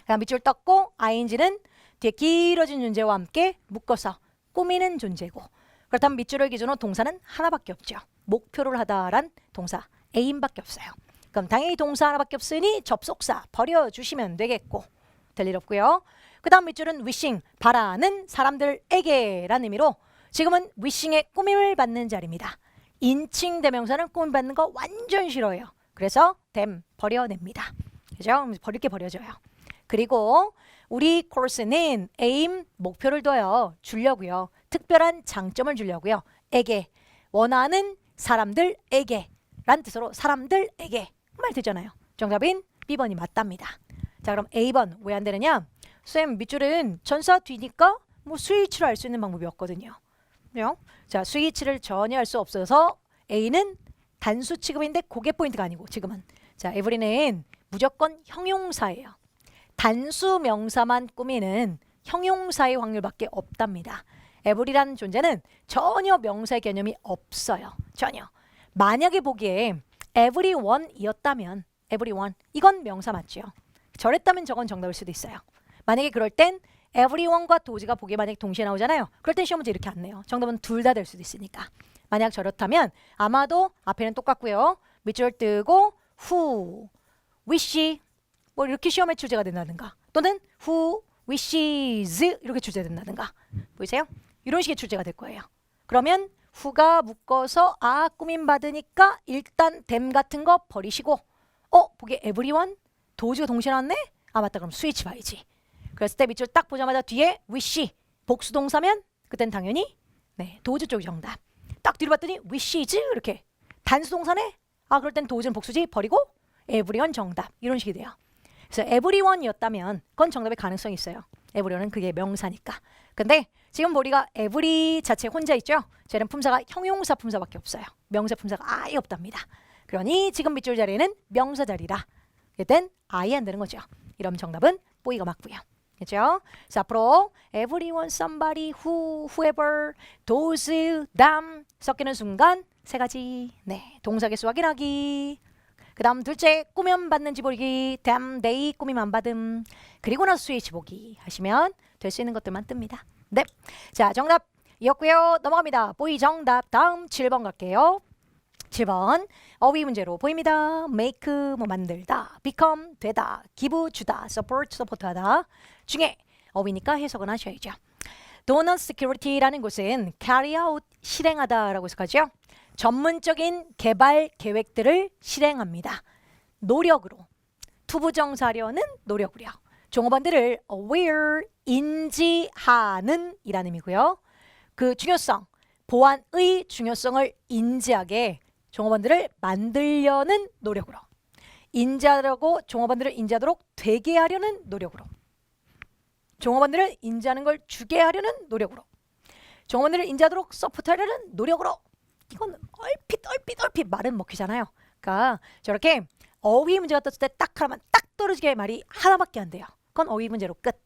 그다음 밑줄 떴고 ing는 뒤에 길어진 존재와 함께 묶어서 꾸미는 존재고, 그렇다면 밑줄을 기준으로 동사는 하나밖에 없죠. 목표를 하다란 동사 aim밖에 없어요. 그럼 당연히 동사 하나밖에 없으니 접속사 버려주시면 되겠고, 될 일 없고요. 그 다음 밑줄은 wishing, 바라는 사람들에게 라는 의미로 지금은 wishing의 꾸밈을 받는 자리입니다. 인칭 대명사는 꾸밈 받는 거 완전 싫어요. 그래서 them 버려냅니다. 그죠? 버릴 게 버려져요. 그리고 우리 코र्स는 aim, 목표를 둬요. 주려고요. 특별한 장점을 주려고요. 에게, 원하는 사람들에게 란 뜻으로 사람들에게 말 되잖아요. 정답인 B번이 맞답니다. 자, 그럼 A번 왜 안 되느냐? 쌤, 밑줄은 전사 뒤니까 뭐 스위치를 할 수 있는 방법이 없거든요. 자, 스위치를 전혀 할 수 없어서 A는 단수 취급인데 그게 포인트가 아니고 지금은 자, 에브리는 무조건 형용사예요. 단수 명사만 꾸미는 형용사의 확률밖에 없답니다. 에브리라는 존재는 전혀 명사의 개념이 없어요. 전혀. 만약에 보기에 everyone이었다면 everyone 이건 명사 맞죠? 저랬다면 저건 정답일 수도 있어요. 만약에 그럴 땐 everyone과 도지가 보기에 만약에 동시에 나오잖아요. 그럴 땐 시험 문제 이렇게 안 내요. 정답은 둘 다 될 수도 있으니까. 만약 저렇다면 아마도 앞에는 똑같고요. 밑줄 뜨고 who, wish 뭐 이렇게 시험의 주제가 된다든가 또는 who wishes 이렇게 주제가 된다든가 보이세요? 이런 식의 주제가 될 거예요. 그러면 who가 묶어서 꾸밈 받으니까 일단 them 같은 거 버리시고 보기에 everyone 도지가 동시에 나왔네? 맞다, 그럼 스위치 봐야지. 그랬을 때 밑줄 딱 보자마자 뒤에 wish 복수 동사면 그땐 당연히 네, 도지 쪽이 정답. 딱 뒤로 봤더니 wishes 이렇게 단수 동사네? 그럴 땐 도지는 복수지 버리고 everyone 정답. 이런 식이 돼요. 그래서 everyone이었다면 그건 정답의 가능성이 있어요. everyone은 그게 명사니까. 근데 지금 우리가 every 자체 혼자 있죠? 쟤는 품사가 형용사 품사밖에 없어요. 명사 품사가 아예 없답니다. 그러니 지금 밑줄 자리는 명사 자리라. 그땐 아예 안 되는 거죠. 이러면 정답은 뽀이가 맞고요. 그렇죠? 자, 앞으로 everyone, somebody, who, whoever, those, them 섞이는 순간 세 가지. 네, 동사 개수 확인하기. 그 다음 둘째 꾸면 받는지 보기. them, they 꾸밈 안 받음. 그리고 나서 스위치 보기 하시면 될 수 있는 것들만 뜹니다. 네, 자 정답이었고요. 넘어갑니다. 뽀이 정답. 다음 7번 갈게요. 7번 어휘 문제로 보입니다. make 뭐 만들다, become 되다, give 주다, support 서포트하다 중에 어휘니까 해석은 하셔야죠. donut security라는 곳은 carry out 실행하다라고 해석하죠. 전문적인 개발 계획들을 실행합니다. 노력으로 투부정사료는 노력으로요. 종업원들을 aware 인지하는 이라는 의미고요. 그 중요성 보안의 중요성을 인지하게 종업원들을 만들려는 노력으로 인지하려고 종업원들을 인지하도록 되게 하려는 노력으로 종업원들을 인지하는 걸 주게 하려는 노력으로 종업원들을 인지하도록 서포트하려는 노력으로 이건 얼핏 말은 먹히잖아요. 그러니까 저렇게 어휘 문제가 떴을 때 딱 하나만 딱 떨어지게 말이 하나밖에 안 돼요. 그건 어휘 문제로 끝.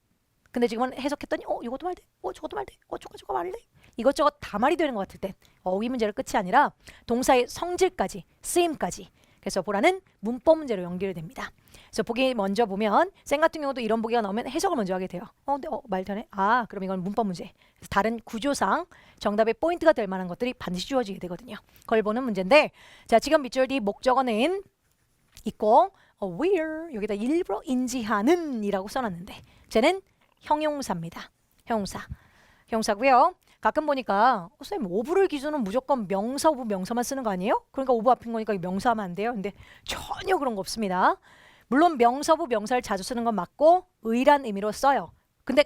근데 지금은 해석했더니 이것도 말돼, 저것도 말돼, 저거 말래 이것저것 다 말이 되는 것 같을 땐 어휘 문제로 끝이 아니라 동사의 성질까지 쓰임까지 그래서 보라는 문법 문제로 연결됩니다. 그래서 보기 먼저 보면 쌤 같은 경우도 이런 보기가 나오면 해석을 먼저 하게 돼요. 근데 말 되네? 그럼 이건 문법 문제. 그래서 다른 구조상 정답의 포인트가 될 만한 것들이 반드시 주어지게 되거든요. 그걸 보는 문제인데 자 지금 밑줄 뒤 목적어는 있고 aware 여기다 일부러 인지하는 이라고 써놨는데 쟤는 형용사입니다. 형용사고요. 가끔 보니까 선생님 오브를 기준은 무조건 명사 오브 명사만 쓰는 거 아니에요? 그러니까 오브 앞인 거니까 명사하면 안 돼요. 근데 전혀 그런 거 없습니다. 물론 명사 오브 명사를 자주 쓰는 건 맞고 의란 의미로 써요. 근데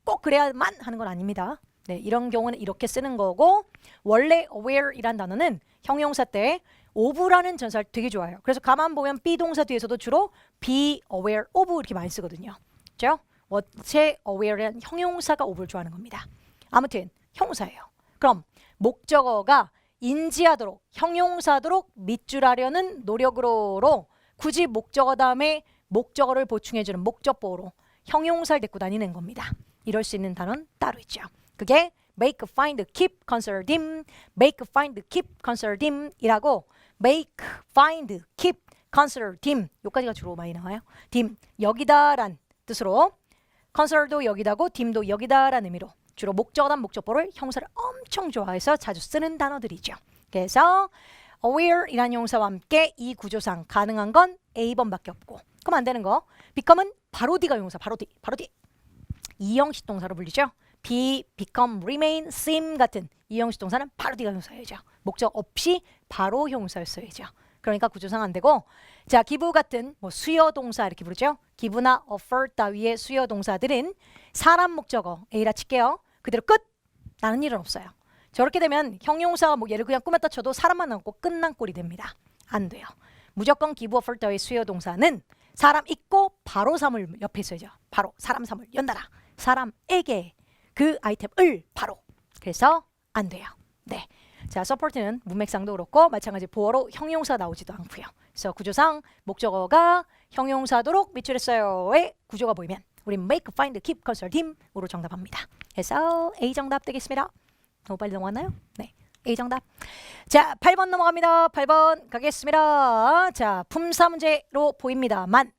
꼭 그래야만 하는 건 아닙니다. 네, 이런 경우는 이렇게 쓰는 거고 원래 aware이란 단어는 형용사 때 of라는 전사를 되게 좋아해요. 그래서 가만 보면 be 동사 뒤에서도 주로 be aware of 이렇게 많이 쓰거든요. 그렇죠? 원체 aware란 형용사가 of를 좋아하는 겁니다. 아무튼 형용사예요. 그럼 목적어가 인지하도록 형용사도록 밑줄하려는 노력으로 굳이 목적어 다음에 목적어를 보충해주는 목적보호로 형용사를 데리고 다니는 겁니다. 이럴 수 있는 단어는 따로 있죠. 그게 make, find, keep, consider, dim, make, find, keep, consider, dim 이라고 make, find, keep, consider, dim 요까지가 주로 많이 나와요. dim, 여기다란 뜻으로 consider도 여기다고 dim도 여기다라는 의미로 주로 목적어단 목적보를 형사를 엄청 좋아해서 자주 쓰는 단어들이죠. 그래서 aware이라는 용사와 함께 이 구조상 가능한 건 A번밖에 없고 그럼 안 되는 거 become은 바로 D가 용사 바로 D 이형식 동사로 불리죠. be, become, remain, seem 같은 이형식 동사는 바로 D가 용사여야죠. 목적 없이 바로 형사였어야죠. 그러니까 구조상 안 되고 자 give 같은 뭐 수요 동사 이렇게 부르죠. give나 offer 따위의 수요 동사들은 사람 목적어 A라 칠게요. 그대로 끝 나는 일은 없어요. 저렇게 되면 형용사가 뭐 예를 그냥 꾸몄다 쳐도 사람만 남고 끝난 꼴이 됩니다. 안 돼요. 무조건 give, offer 따위 수요 동사는 사람 있고 바로 사물 옆에 있어야죠. 바로 사람 사물 연달아 사람에게 그 아이템을 바로 그래서 안 돼요. 네. 자, support는 문맥상도 그렇고 마찬가지 보어로 형용사 나오지도 않고요. 그래서 구조상 목적어가 형용사도록 밑줄했어요의 구조가 보이면 우리 make, find, keep, consider, dim으로 정답합니다. 그래서 A 정답 되겠습니다. 너무 빨리 넘어갔나요? 네. A 정답. 자, 8번 넘어갑니다. 8번 가겠습니다. 자, 품사 문제로 보입니다만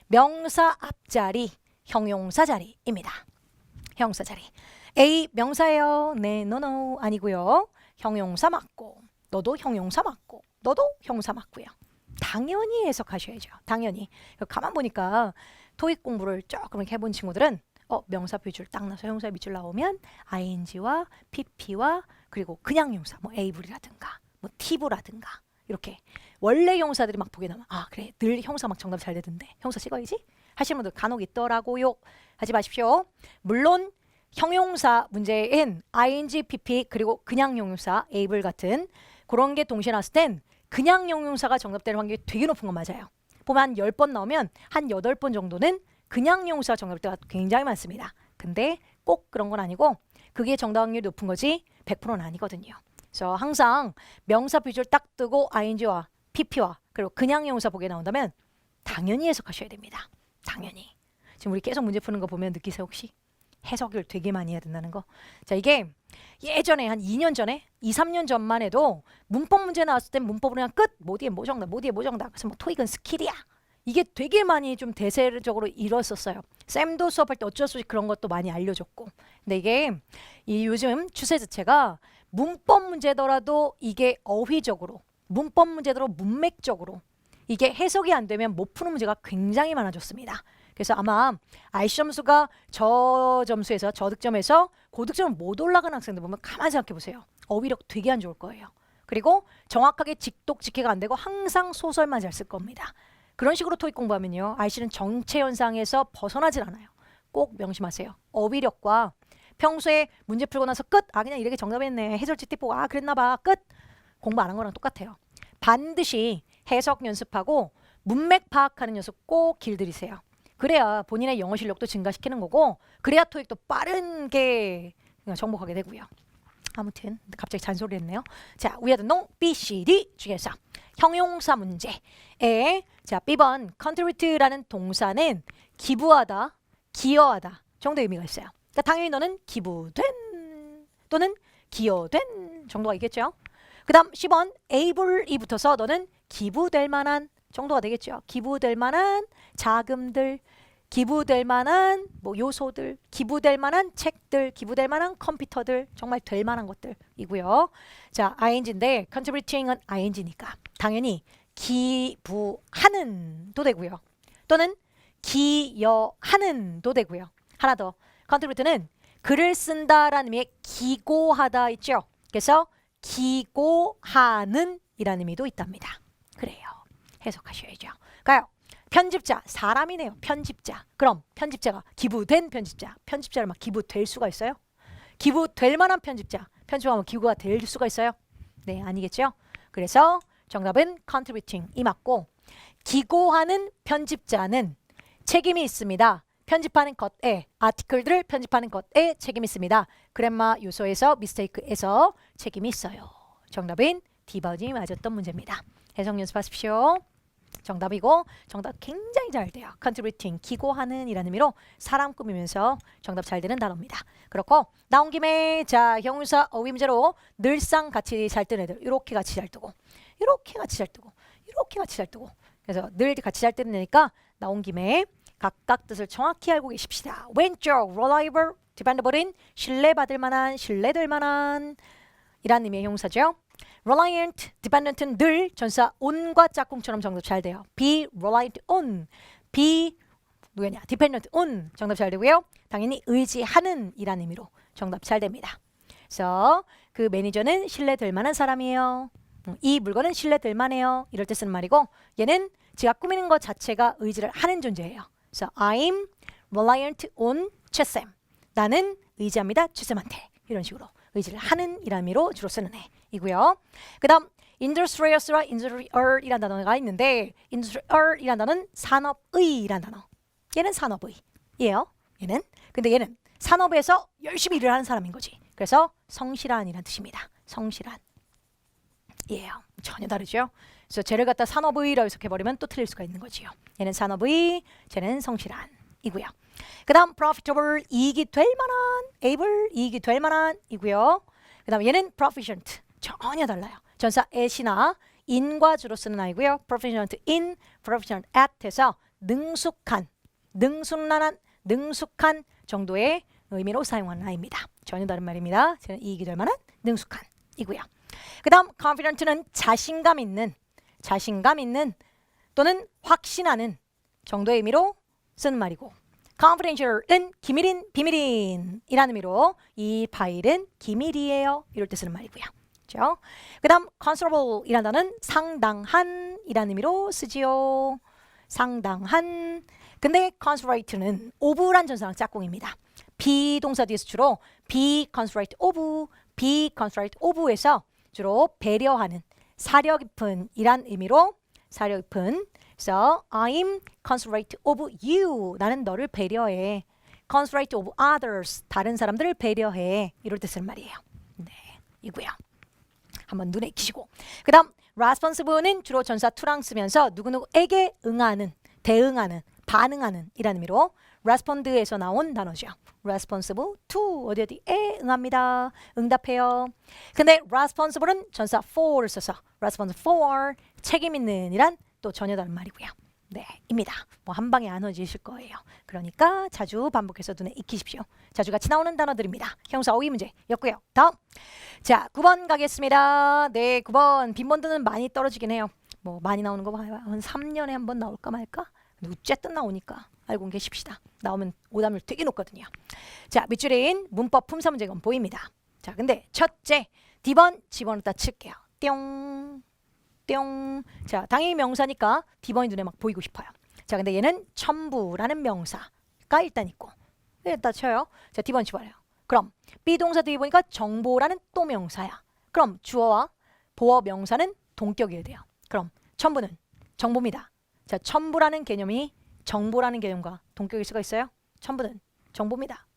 명사 앞자리 형용사 자리입니다. 형용사 자리. A 명사예요. 네, no 아니고요. 형용사 맞고 너도 형용사 맞고 너도 형용사 맞고요. 당연히 해석하셔야죠. 당연히. 가만 보니까 토익 공부를 조금 이렇게 해본 친구들은 명사 뷰줄 딱 나서 형용사 밑줄 나오면 ing와 pp와 그리고 그냥 형용사 뭐 able라든가 뭐 t부라든가 이렇게 원래 형용사들이 막 보게 나면 아 그래 늘 형용사 막 정답 잘 되던데 형용사 찍어야지 하시는 분들 간혹 있더라고요. 하지 마십시오. 물론 형용사 문제엔 ing, pp 그리고 그냥 형용사 able 같은 그런 게 동시에 나왔을 땐 그냥 형용사가 정답될 확률이 되게 높은 건 맞아요. 보면 한 10번 나오면 한 8번 정도는 그냥 형용사 정답 때가 굉장히 많습니다. 근데 꼭 그런 건 아니고 그게 정답 확률이 높은 거지 100%는 아니거든요. 그래서 항상 명사 비주얼 딱 뜨고 ing와 pp와 그리고 그냥 형용사 보게 나온다면 당연히 해석하셔야 됩니다. 당연히. 지금 우리 계속 문제 푸는 거 보면 느끼세요 혹시? 해석을 되게 많이 해야 된다는 거. 자, 이게 예전에 한 2년 전에 2, 3년 전만 해도 문법 문제 나왔을 땐 문법으로 그냥 끝! 뭐 뒤에 뭐 정답, 뭐 뒤에 뭐 정답. 그래서 뭐 토익은 스킬이야. 이게 되게 많이 좀 대세적으로 이뤘었어요. 쌤도 수업할 때 어쩔 수 없이 그런 것도 많이 알려줬고. 근데 이게 이 요즘 추세 자체가 문법 문제더라도 이게 어휘적으로 문법 문제더라도 문맥적으로 이게 해석이 안 되면 못 푸는 문제가 굉장히 많아졌습니다. 그래서 아마 IC 점수가 저 점수에서 저 득점에서 고득점을 못 올라가는 학생들 보면 가만히 생각해 보세요. 어휘력 되게 안 좋을 거예요. 그리고 정확하게 직독 직해가 안 되고 항상 소설만 잘 쓸 겁니다. 그런 식으로 토익 공부하면요. IC는 정체 현상에서 벗어나질 않아요. 꼭 명심하세요. 어휘력과 평소에 문제 풀고 나서 끝! 아 그냥 이렇게 정답했네. 해설지 띠 보고 아 그랬나 봐. 끝! 공부 안 한 거랑 똑같아요. 반드시 해석 연습하고 문맥 파악하는 연습 꼭 길들이세요. 그래야 본인의 영어 실력도 증가시키는 거고 그래야 토익도 빠르게 정복하게 되고요. 아무튼 갑자기 잔소리 했네요. 자, we had no B, C, D 중에서 형용사 문제에 자, B번 contribute라는 동사는 기부하다, 기여하다 정도의 의미가 있어요. 그러니까 당연히 너는 기부된 또는 기여된 정도가 있겠죠. 그 다음 10번 able이 붙어서 너는 기부될 만한 정도가 되겠죠. 기부될 만한 자금들, 기부될 만한 뭐 요소들, 기부될 만한 책들, 기부될 만한 컴퓨터들, 정말 될 만한 것들이고요. 자, ing인데 contributing은 ing니까 당연히 기부하는도 되고요. 또는 기여하는도 되고요. 하나 더, contribute는 글을 쓴다라는 의미의 기고하다 있죠. 그래서 기고하는 이라는 의미도 있답니다. 그래요. 해석하셔야죠. 가요. 편집자, 사람이네요. 편집자. 그럼 편집자가 기부된 편집자. 편집자를 막 기부될 수가 있어요? 기부될 만한 편집자. 편집하면 기부가 될 수가 있어요? 네, 아니겠죠? 그래서 정답은 contributing이 맞고 기고하는 편집자는 책임이 있습니다. 편집하는 것에 아티클들을 편집하는 것에 책임이 있습니다. 그래마 요소에서 미스테이크에서 책임이 있어요. 정답은 D번이 맞았던 문제입니다. 해석 연습하십시오. 정답이고 정답 굉장히 잘 돼요. contributing, 기고하는 이라는 의미로 사람 꾸미면서 정답 잘 되는 단어입니다. 그렇고 나온 김에 자 형용사 어휘문제로 늘상 같이 잘 뜨는 애들 이렇게 같이 잘 뜨고 이렇게 같이 잘 뜨고 이렇게 같이 잘 뜨고 그래서 늘 같이 잘 뜨는 애니까 나온 김에 각각 뜻을 정확히 알고 계십시다. 왼쪽 reliable, dependable인 신뢰받을 만한, 신뢰될 만한 이란 의미의 형용사죠. reliant, dependent은 늘 전사 on과 짝꿍처럼 정답 잘 돼요. be reliant on, be 누구냐? dependent on 정답 잘 되고요. 당연히 의지하는 이란 의미로 정답 잘 됩니다. 그래서 그 매니저는 신뢰될 만한 사람이에요. 이 물건은 신뢰될 만해요. 이럴 때 쓰는 말이고 얘는 제가 꾸미는 것 자체가 의지를 하는 존재예요. 그래서 I'm reliant on 최쌤. 나는 의지합니다. 최쌤한테. 이런 식으로 의지를 하는 이란 의미로 주로 쓰는 애이고요. 그 다음 industrious와 industrial이라는 단어가 있는데 industrial이라는 단어는 산업의라는 단어. 얘는 산업의예요. 얘는. 근데 얘는 산업에서 열심히 일을 하는 사람인 거지. 그래서 성실한이라는 뜻입니다. 성실한. 예요. 전혀 다르죠. 그래서 쟤를 갖다 산업의라고 해석해버리면 또 틀릴 수가 있는 거지요. 얘는 산업의, 쟤는 성실한이고요. 그 다음 profitable, 이익이 될 만한, able, 이익이 될 만한 이고요. 그 다음 얘는 proficient, 전혀 달라요. 전사 at이나 in과 주로 쓰는 아이고요. proficient in, proficient at 해서 능숙한, 능숙한 정도의 의미로 사용하는 아이입니다. 전혀 다른 말입니다. 쟤는 이익이 될 만한 능숙한이고요. 그 다음 confident는 자신감 있는 또는 확신하는 정도의 의미로 쓰는 말이고 confidential은 기밀인, 비밀인 이라는 의미로 이 파일은 기밀이에요. 이럴 때 쓰는 말이고요. 그렇죠? 그 다음 considerable 이라는 단어는 상당한 이라는 의미로 쓰지요. 상당한. 근데 considerate는 of란 전사랑 짝꿍입니다. 비동사 뒤에서 주로 be considerate of, be considerate of에서 주로 배려하는, 사려 깊은 이란 의미로 사려 깊은. 그래서 I'm considerate of you. 나는 너를 배려해. considerate of others. 다른 사람들을 배려해. 이럴 때 쓰는 말이에요. 네, 이고요. 한번 눈에 익히시고. 그 다음 responsive는 주로 전사 to랑 쓰면서 누구누구에게 응하는, 대응하는, 반응하는 이라는 의미로 respond에서 나온 단어죠. responsible to 어디에 응합니다. 응답해요. 근데 responsible은 전사 for를 써서 responsible for 책임 있는 이란 또 전혀 다른 말이고요. 네, 입니다. 뭐 한 방에 안 어지실 거예요. 그러니까 자주 반복해서 눈에 익히십시오. 자주 같이 나오는 단어들입니다. 형사 어휘 문제였고요. 다음. 자, 9번 가겠습니다. 네, 9번 빈번도는 많이 떨어지긴 해요. 뭐 많이 나오는 거 봐요. 한 3년에 한 번 나올까 말까? 근데 어쨌든 나오니까 알고 계십시다. 나오면 오답률 되게 높거든요. 자, 밑줄인 문법 품사 문제가 보입니다. 자, 근데 첫째, D번 집어넣다 칠게요. 뿅, 뿅. 자, 당연히 명사니까 D번이 눈에 막 보이고 싶어요. 자, 근데 얘는 첨부라는 명사가 일단 있고 일단 쳐요. 자, D번 집어넣어요. 그럼 B동사 뒤에 보니까 정보라는 또 명사야. 그럼 주어와 보어 명사는 동격이어야 돼요. 그럼 첨부는 정보입니다. 자, 첨부라는 개념이 정보라는 개념과 동격일 수가 있어요? 첨부는 정보입니다.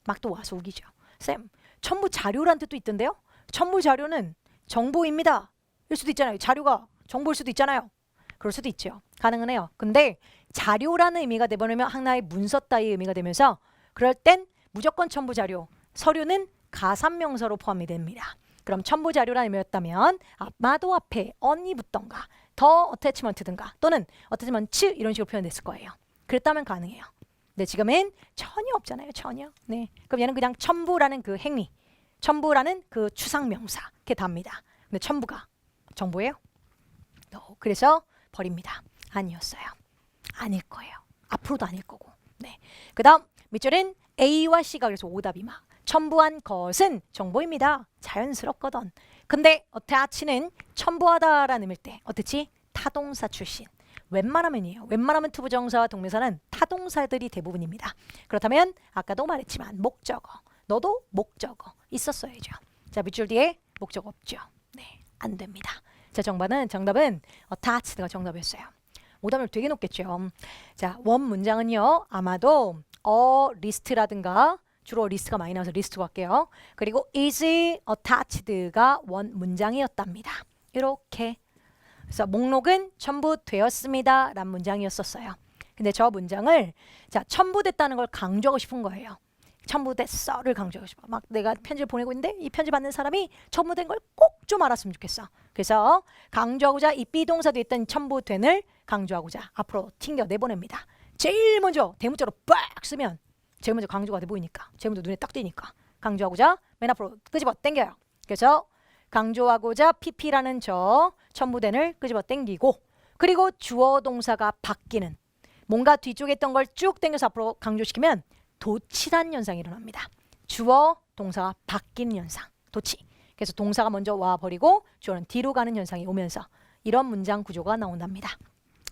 막 또 와서 우기죠. 쌤, 첨부 자료란 뜻도 있던데요? 첨부 자료는 정보입니다. 일 수도 있잖아요. 자료가 정보일 수도 있잖아요. 그럴 수도 있죠. 가능은 해요. 근데 자료라는 의미가 돼버리면 하나의 문서 따위의 의미가 되면서 그럴 땐 무조건 첨부 자료, 서류는 가산명사로 포함이 됩니다. 그럼 첨부 자료라는 의미였다면 아마도 앞에 on이 붙던가 더 어태치먼트든가 또는 어태치먼트 이런 식으로 표현됐을 거예요. 그랬다면 가능해요. 근데 지금은 전혀 없잖아요. 전혀. 네. 그럼 얘는 그냥 첨부라는 그 행위, 첨부라는 그 추상명사 그게 답니다. 근데 첨부가 정보예요? 그래서 버립니다. 아니었어요. 아닐 거예요. 앞으로도 아닐 거고. 네. 그 다음 밑줄은 A와 C가 그래서 오답이 막 첨부한 것은 정보입니다. 자연스럽거든. 근데 attach는 첨부하다라는 의미일 때 어떻지? 타동사 출신. 웬만하면이에요. 웬만하면 투부정사와 동명사는 타동사들이 대부분입니다. 그렇다면 아까도 말했지만 목적어. 너도 목적어 있었어야죠. 자, 밑줄 뒤에 목적어 없죠. 네, 안 됩니다. 자, 정답은 attached가 정답이었어요. 오답률 되게 높겠죠. 자, 원 문장은요. 아마도 리스트라든가 주로 리스트가 많이 나와서 리스트 갈게요. 그리고 is attached가 원 문장이었답니다. 이렇게 그래서 목록은 첨부되었습니다 라는 문장이었었어요. 근데 저 문장을 자 첨부됐다는 걸 강조하고 싶은 거예요. 첨부됐어를 강조하고 싶어. 막 내가 편지를 보내고 있는데 이 편지 받는 사람이 첨부된 걸 꼭 좀 알았으면 좋겠어. 그래서 강조하고자 이 비동사도 있던 첨부된을 강조하고자 앞으로 튕겨 내보냅니다. 제일 먼저 대문자로 빡 쓰면 제일 먼저 강조가 돼 보이니까 제일 먼저 눈에 딱 띄니까 강조하고자 맨 앞으로 끄집어 당겨요. 그래서 강조하고자 pp라는 저 첨부된을 끄집어 당기고 그리고 주어 동사가 바뀌는 뭔가 뒤쪽에 있던 걸 쭉 당겨서 앞으로 강조시키면 도치란 현상이 일어납니다. 주어 동사가 바뀌는 현상 도치. 그래서 동사가 먼저 와버리고 주어는 뒤로 가는 현상이 오면서 이런 문장 구조가 나온답니다.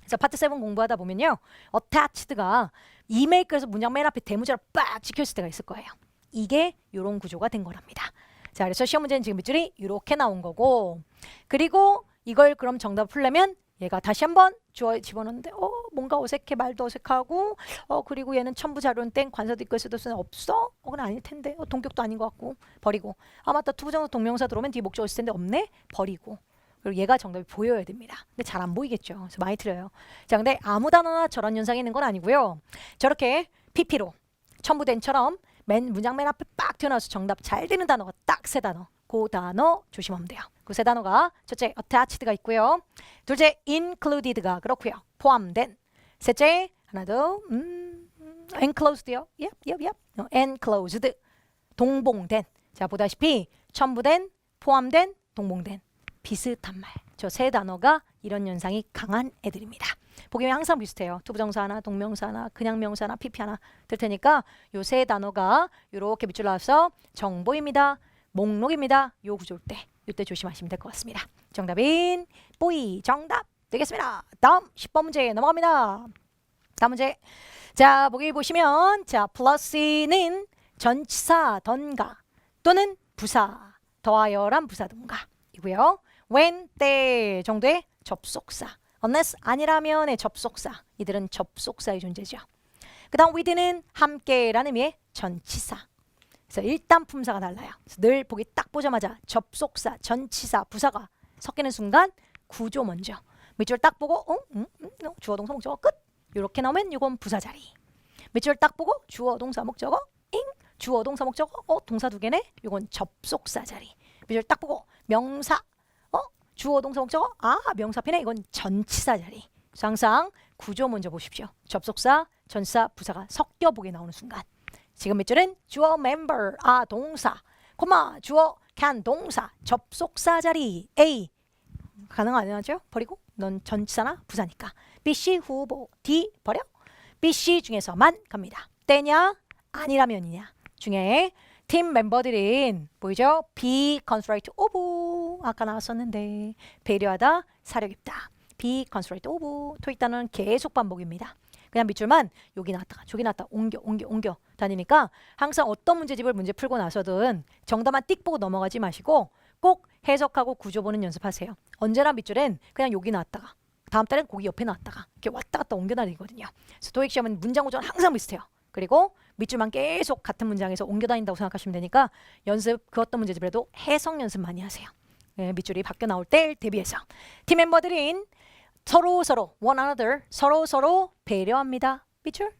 그래서 파트 7 공부하다 보면요. attached가 이메일 그래서 문장 맨 앞에 대문자로 빡 찍혀있을 때가 있을 거예요. 이게 이런 구조가 된 거랍니다. 자, 그래서 시험 문제는 지금 밑줄이 이렇게 나온 거고 그리고 이걸 그럼 정답 풀려면 얘가 다시 한번 주어에 집어넣는데 뭔가 어색해 말도 어색하고 그리고 얘는 첨부 자료는 땡 관사도 있고 있어도 없어? 그건 아닐 텐데 동격도 아닌 것 같고 버리고 맞다 투부정사 동명사 들어오면 뒤에 목적어 있을 텐데 없네? 버리고 그리고 얘가 정답이 보여야 됩니다. 근데 잘 안 보이겠죠. 그래서 많이 틀려요. 자, 근데 아무 단어나 저런 현상이 있는 건 아니고요. 저렇게 PP로 첨부된처럼 문장 맨 앞에 빡 튀어나와서 정답 잘 되는 단어가 딱 세 단어. 그 단어 조심하면 돼요. 그 세 단어가 첫째 attached가 있고요. 둘째 included가 그렇고요. 포함된. 셋째 하나 더 enclosed요. yep. enclosed 동봉된. 자, 보다시피 첨부된, 포함된, 동봉된 비슷한 말. 저 세 단어가 이런 현상이 강한 애들입니다. 보기면 항상 비슷해요. 투부정사 하나, 동명사 하나, 그냥 명사 하나, PP 하나 들 테니까 요 세 단어가 이렇게 밑줄 나와서 정보입니다. 목록입니다. 요 구조일 때 이때 조심하시면 될 것 같습니다. 정답인 뽀이 정답 되겠습니다. 다음 10번 문제 넘어갑니다. 다음 문제. 자, 보기 보시면 자 플러스는 전치사 던가 또는 부사 더하여란 부사 동가이고요. when 때 정도의 접속사 unless 아니라면의 접속사 이들은 접속사의 존재죠. 그 다음 with는 함께라는 의미의 전치사. 그래서 일단 품사가 달라요. 그래서 늘 보기 딱 보자마자 접속사, 전치사, 부사가 섞이는 순간 구조 먼저 밑줄 딱 보고 주어 동사 목적어 끝 이렇게 나오면 이건 부사 자리. 밑줄 딱 보고 주어 동사 목적어 주어 동사 목적어 동사 두 개네 이건 접속사 자리. 밑줄 딱 보고 명사 주어 동사 목적어 명사편에 이건 전치사 자리. 그래서 항상 구조 먼저 보십시오. 접속사, 전치사, 부사가 섞여보게 나오는 순간 지금 밑줄은 주어 member 동사 콤마 주어 can 동사 접속사 자리 A 가능 안 하죠? 버리고 넌 전치사나 부사니까 B, C 후보 D 버려 B, C 중에서만 갑니다. 때냐 아니라면이냐 중에 팀 멤버들은 보이죠? be considerate of 아까 나왔었는데 배려하다 사려 깊다 be considerate of 토익 단어는 계속 반복입니다. 그냥 밑줄만 여기 나왔다가 저기 나왔다 옮겨 다니니까 항상 어떤 문제집을 문제 풀고 나서든 정답만 띡 보고 넘어가지 마시고 꼭 해석하고 구조 보는 연습하세요. 언제나 밑줄엔 그냥 여기 나왔다가 다음 달엔 거기 옆에 나왔다가 이렇게 왔다 갔다 옮겨 다니거든요. 그래서 토익 시험은 문장 구조는 항상 비슷해요. 그리고 밑줄만 계속 같은 문장에서 옮겨 다닌다고 생각하시면 되니까 연습 그 어떤 문제집에도 해석 연습 많이 하세요. 네, 밑줄이 바뀌어 나올 때 대비해서 팀 멤버들인 서로 one another 서로 배려합니다. 밑줄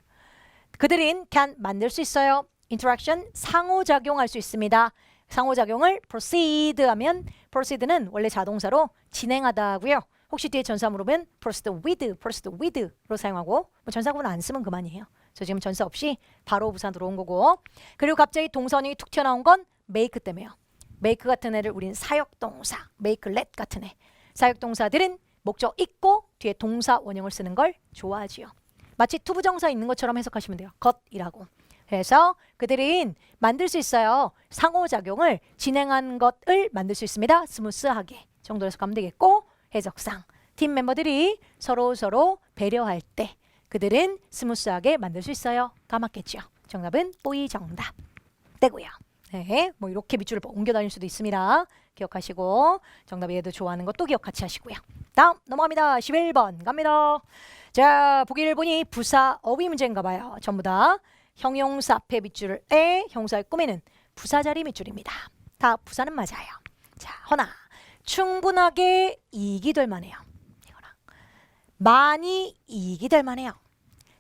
그들은 can 만들 수 있어요. interaction 상호작용할 수 있습니다. 상호작용을 proceed 하면 proceed는 원래 자동사로 진행하다고요. 혹시 뒤에 전사 물으면 proceed with로 사용하고 전사구문 안 쓰면 그만이에요. 저 지금 전사 없이 바로 부사 들어온 거고 그리고 갑자기 동선이 툭 튀어나온 건 make 때문에요. make 같은 애를 우린 사역동사 make let 같은 애 사역동사들은 목적 있고 뒤에 동사 원형을 쓰는 걸 좋아하지요. 마치 투부정사 있는 것처럼 해석하시면 돼요. 것이라고. 그래서 그들은 만들 수 있어요. 상호작용을 진행한 것을 만들 수 있습니다. 스무스하게 정도로 해석하면 되겠고 해석상 팀 멤버들이 서로 배려할 때 그들은 스무스하게 만들 수 있어요. 까맣겠죠. 정답은 뽀이 정답 되고요. 네, 뭐 이렇게 밑줄을 옮겨 다닐 수도 있습니다. 기억하시고 정답 얘도 좋아하는 것도 기억 같이 하시고요. 다음 넘어갑니다. 11번 갑니다. 자, 보기를 보니 부사 어휘 문제인가 봐요. 전부 다 형용사 앞에 밑줄을 형사를 꾸미는 부사 자리 밑줄입니다. 다 부사는 맞아요. 자, 허나 충분하게 이익이 될 만해요. 많이 이익이 될 만해요.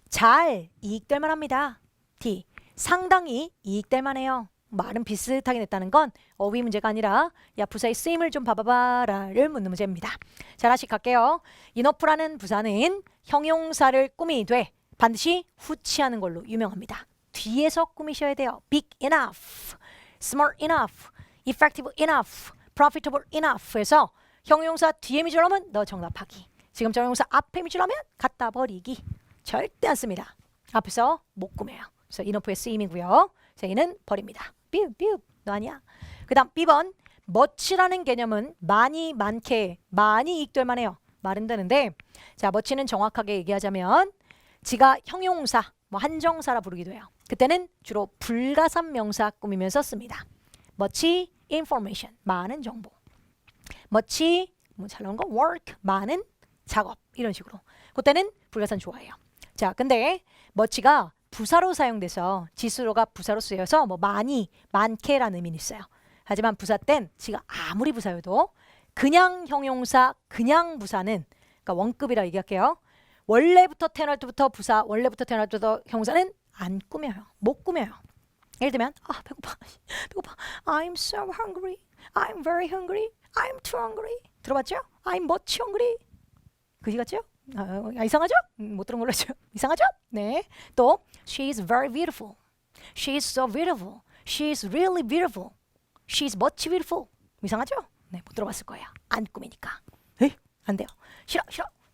잘 이익될 만합니다. D. 상당히 이익될 만해요. 말은 비슷하게 냈다는 건 어휘 문제가 아니라 야 부사의 쓰임을 좀 봐봐라를 묻는 문제입니다. 자, 하나씩 갈게요. enough라는 부사는 형용사를 꾸미되 반드시 후치하는 걸로 유명합니다. 뒤에서 꾸미셔야 돼요. big enough, smart enough, effective enough, profitable enough 해서 형용사 뒤에 미줄하면 너 정답하기. 지금처럼 형용사 앞에 미줄하면 갖다 버리기. 절대 안 씁니다. 앞에서 못 꾸며요. 그래서 enough의 쓰임이고요. 자, 얘는 버립니다. 뷰, 너 아니야. 그 다음 B번 much라는 개념은 많이, 많게, 많이 이익될 만해요. 말은 되는데 자, much는 정확하게 얘기하자면 지가 형용사, 뭐 한정사라 부르기도 해요. 그때는 주로 불가산 명사 꾸미면서 씁니다. much information, 많은 정보. much, 뭐 잘 나온 거 work, 많은 작업 이런 식으로. 그때는 불가산 좋아해요. 자, 근데 much가 부사로 사용돼서 지수로가 부사로 쓰여서 뭐 많이, 많게라는 의미는 있어요. 하지만 부사 땐 지가 아무리 부사여도 그냥 형용사, 그냥 부사는 그러니까 원급이라 얘기할게요. 원래부터 태어날 때부터 부사, 원래부터 태어날 때부터 형용사는 안 꾸며요. 못 꾸며요. 예를 들면 배고파. I'm so hungry. I'm very hungry. I'm too hungry. 들어봤죠? I'm much hungry. 그지 같죠? 이상하죠? 못 들은 걸로 했죠. 이상하죠? 네. 또 She's very beautiful. She's so beautiful. She's really beautiful. She's much beautiful. 이상하죠? 네, 못 들어봤을 거예요. 안 꾸미니까. 에이, 안 돼요. 싫어.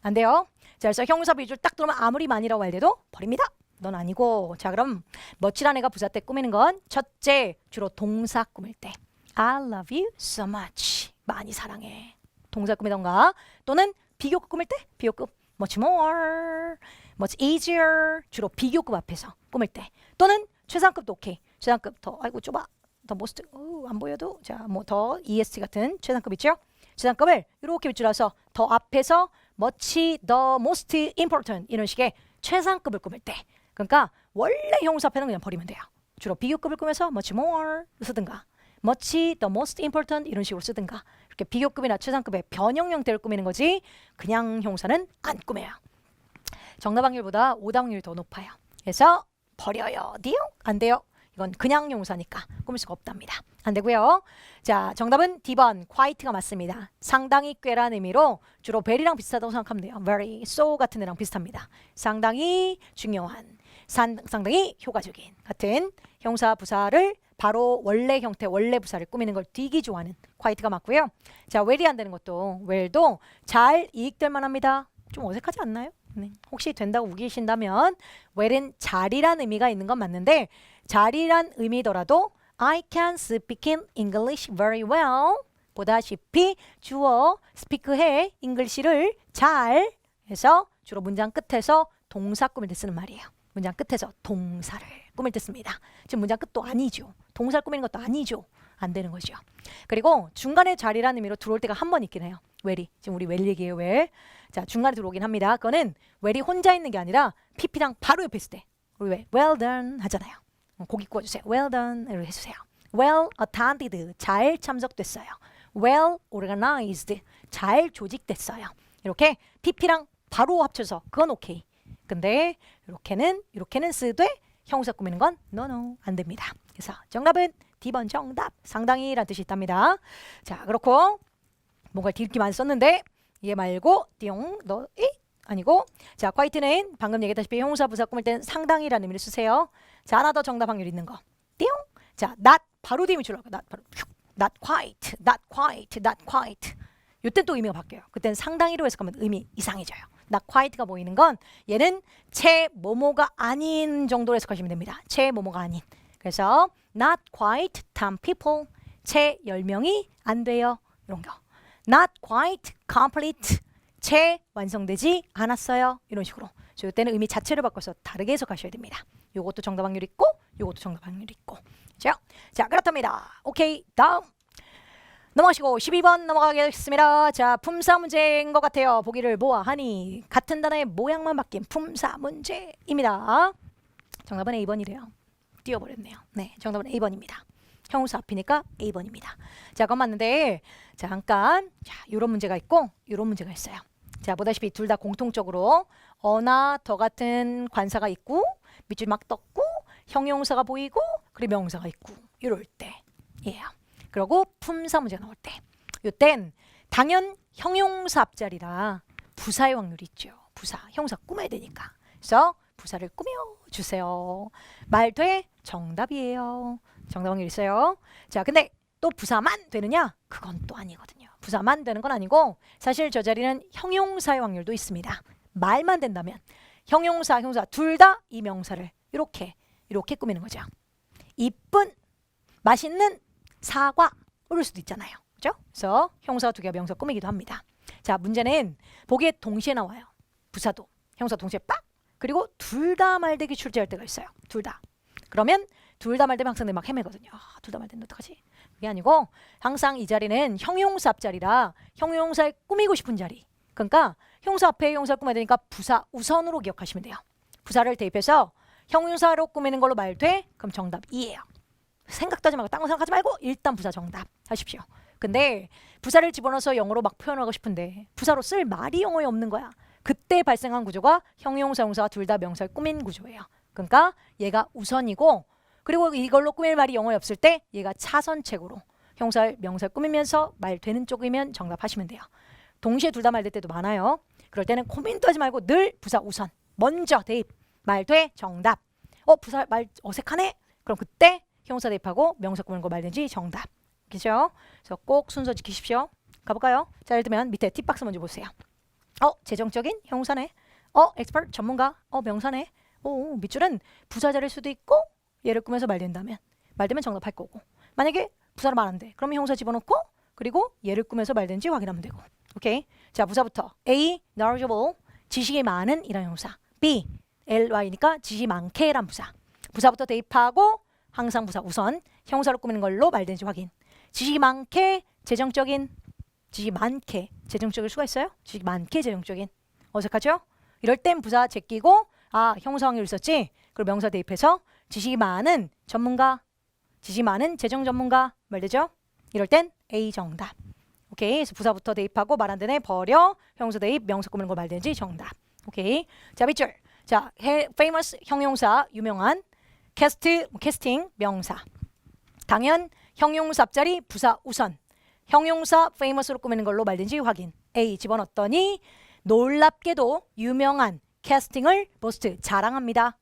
안 돼요. 자, 그래서 형용사 비주를 딱 들으면 아무리 많이라고 할 때도 버립니다. 넌 아니고. 자, 그럼 멋지란 애가 부사 때 꾸미는 건 첫째, 주로 동사 꾸밀 때. I love you so much. 많이 사랑해. 동사 꾸미던가 또는 비교급 꾸밀 때 비교급 much more, much easier 주로 비교급 앞에서 꾸밀 때 또는 최상급도 오케이. 최상급 더 아이고 좁아. 더 most 안 보여도 자 뭐 더 EST 같은 최상급 있죠? 최상급을 이렇게 밑줄여서 더 앞에서 much the most important 이런 식의 최상급을 꾸밀 때 그러니까 원래 형용사 앞에는 그냥 버리면 돼요. 주로 비교급을 꾸며서 much more 쓰든가 much the most important 이런 식으로 쓰든가 이렇게 비교급이나 최상급의 변형 형태를 꾸미는 거지 그냥 형사는 안 꾸며요. 정답 확률보다 오답 확률이 더 높아요. 그래서 버려요. 디요? 안 돼요. 이건 그냥 형사니까 꾸밀 수가 없답니다. 안 되고요. 자, 정답은 D번 quite가 맞습니다. 상당히 꽤라는 의미로 주로 very랑 비슷하다고 생각하면 돼요. very, so 같은 애랑 비슷합니다. 상당히 중요한, 상당히 효과적인 같은 형사 부사를 바로 원래 형태, 원래 부사를 꾸미는 걸 되게 좋아하는 quite가 맞고요. 자, well이 안 되는 것도 well도 잘 이익될 만합니다. 좀 어색하지 않나요? 네. 혹시 된다고 우기신다면 well은 잘이란 의미가 있는 건 맞는데 잘이란 의미더라도 I can speak in English very well 보다시피 주어 speak해 English를 잘 해서 주로 문장 끝에서 동사 꾸밀 때 쓰는 말이에요. 문장 끝에서 동사를 꾸밀 때 씁니다. 지금 문장 끝도 아니죠. 동사를 꾸미는 것도 아니죠. 안 되는 거죠. 그리고 중간에 잘이라는 의미로 들어올 때가 한 번 있긴 해요. 웰이. 지금 우리 웰 얘기예요. 웰. 자, 중간에 들어오긴 합니다. 그거는 웰이 혼자 있는 게 아니라 PP랑 바로 옆에 있을 때 우리 왜 well done 하잖아요. 고기 구워주세요. well done 이렇게 해주세요. well attended 잘 참석됐어요. well organized 잘 조직됐어요. 이렇게 PP랑 바로 합쳐서 그건 오케이. 근데 이렇게는 쓰되 형용사 꾸미는 건 no 안 됩니다. 그래서 정답은 D번 정답 상당히라는 뜻이 있답니다. 자, 그렇고 뭔가 뒤늦게 많이 썼는데 얘 말고 띠용 너 아니고 자 quite는 방금 얘기했다시피 형용사 부사 꾸밀 때는 상당히라는 의미를 쓰세요. 자, 하나 더 정답 확률 있는 거 띠용 자 not 바로 뒤에 밑줄 not 바로 not quite 요땐 또 의미가 바뀌어요. 그땐 상당히로 해석하면 의미 이상해져요. not quite가 보이는 건 얘는 채 뭐뭐가 아닌 정도로 해석하시면 됩니다. 채 뭐뭐가 아닌. 그래서 not quite 10 people 채 10명이 안 돼요. 이런 거. not quite complete 채 완성되지 않았어요. 이런 식으로. 이때는 의미 자체를 바꿔서 다르게 해석하셔야 됩니다. 요것도 정답 확률 있고 요것도 정답 확률 있고. 자, 그렇답니다. 오케이, 다음. 넘어가시고 12번 넘어가겠습니다. 자, 품사 문제인 것 같아요. 보기를 보아하니 같은 단어의 모양만 바뀐 품사 문제입니다. 정답은 A번이래요. 띄워버렸네요. 네, 정답은 A번입니다. 형용사 앞이니까 A번입니다. 자, 그건 맞는데 잠깐 자, 요런 문제가 있고 요런 문제가 있어요. 자, 보다시피 둘 다 공통적으로 어나 더 같은 관사가 있고 밑줄 막 떴고 형용사가 보이고 그리고 명사가 있고 이럴 때. 예. 그리고 품사 문제가 나올 때. 이땐 당연 형용사 앞자리라 부사의 확률이 있죠. 부사. 형사 꾸며야 되니까. 그래서 부사를 꾸며주세요. 말 돼? 정답이에요. 정답 확률 있어요. 자, 근데 또 부사만 되느냐? 그건 또 아니거든요. 부사만 되는 건 아니고 사실 저 자리는 형용사의 확률도 있습니다. 말만 된다면 형용사, 형사 둘 다 이 명사를 이렇게 꾸미는 거죠. 이쁜, 맛있는 사과 이럴 수도 있잖아요. 그죠? 그래서 형사 두 개가 명사 꾸미기도 합니다. 자, 문제는 보기에 동시에 나와요. 부사도 형사 동시에 빡! 그리고 둘 다 말되기 출제할 때가 있어요. 둘 다. 그러면 둘 다 말되면 학생들 막 헤매거든요. 둘 다 말되면 어떡하지? 그게 아니고 항상 이 자리는 형용사 앞자리라 형용사에 꾸미고 싶은 자리. 그러니까 형사 앞에 형사 꾸며야 되니까 부사 우선으로 기억하시면 돼요. 부사를 대입해서 형용사로 꾸미는 걸로 말돼? 그럼 정답 2예요. 생각도 하지 말고 딴 거 생각하지 말고 일단 부사 정답 하십시오. 근데 부사를 집어넣어서 영어로 막 표현하고 싶은데 부사로 쓸 말이 영어에 없는 거야. 그때 발생한 구조가 형용사, 형사가 둘 다 명사를 꾸민 구조예요. 그러니까 얘가 우선이고 그리고 이걸로 꾸밀 말이 영어에 없을 때 얘가 차선책으로 형사를 명사를 꾸미면서 말 되는 쪽이면 정답하시면 돼요. 동시에 둘 다 말 될 때도 많아요. 그럴 때는 고민도 하지 말고 늘 부사 우선 먼저 대입 말 돼 정답. 부사 말 어색하네? 그럼 그때 형용사 대입하고 명사 꾸미는 거 말든지 정답. 그죠? 그래서 꼭 순서 지키십시오. 가볼까요? 자, 예를 들면 밑에 팁박스 먼저 보세요. 재정적인 형용사네. expert 전문가. 명사네. 밑줄은 부사자일 수도 있고 얘를 꾸며서 말된다면 말되면 정답할 거고 만약에 부사로 말 안 돼. 그러면 형용사 집어넣고 그리고 얘를 꾸며서 말된지 확인하면 되고. 오케이. 자, 부사부터 A, knowledgeable 지식이 많은 이런 형용사. B, ly니까 지식이 많게란 부사. 부사부터 대입하고 항상 부사 우선 형용사로 꾸미는 걸로 말된지 확인. 지식이 많게 재정적인 지식이 많게 재정적일 수가 있어요? 지식이 많게 재정적인 어색하죠? 이럴 땐 부사 제끼고 형용사 확률 있었지? 그리고 명사 대입해서 지식이 많은 전문가 지식이 많은 재정 전문가 말되죠? 이럴 땐 A 정답. 오케이. 그래서 부사부터 대입하고 말 안 되네 버려 형용사 대입 명사 꾸미는 거 말되는지 정답. 오케이. 자, 밑줄. 자, famous 형용사 유명한 캐스팅 명사. 당연 형용사 앞자리 부사 우선 형용사 famous로 꾸미는 걸로 말든지 확인. A 집어넣었더니 놀랍게도 유명한 캐스팅을 보스트 자랑합니다.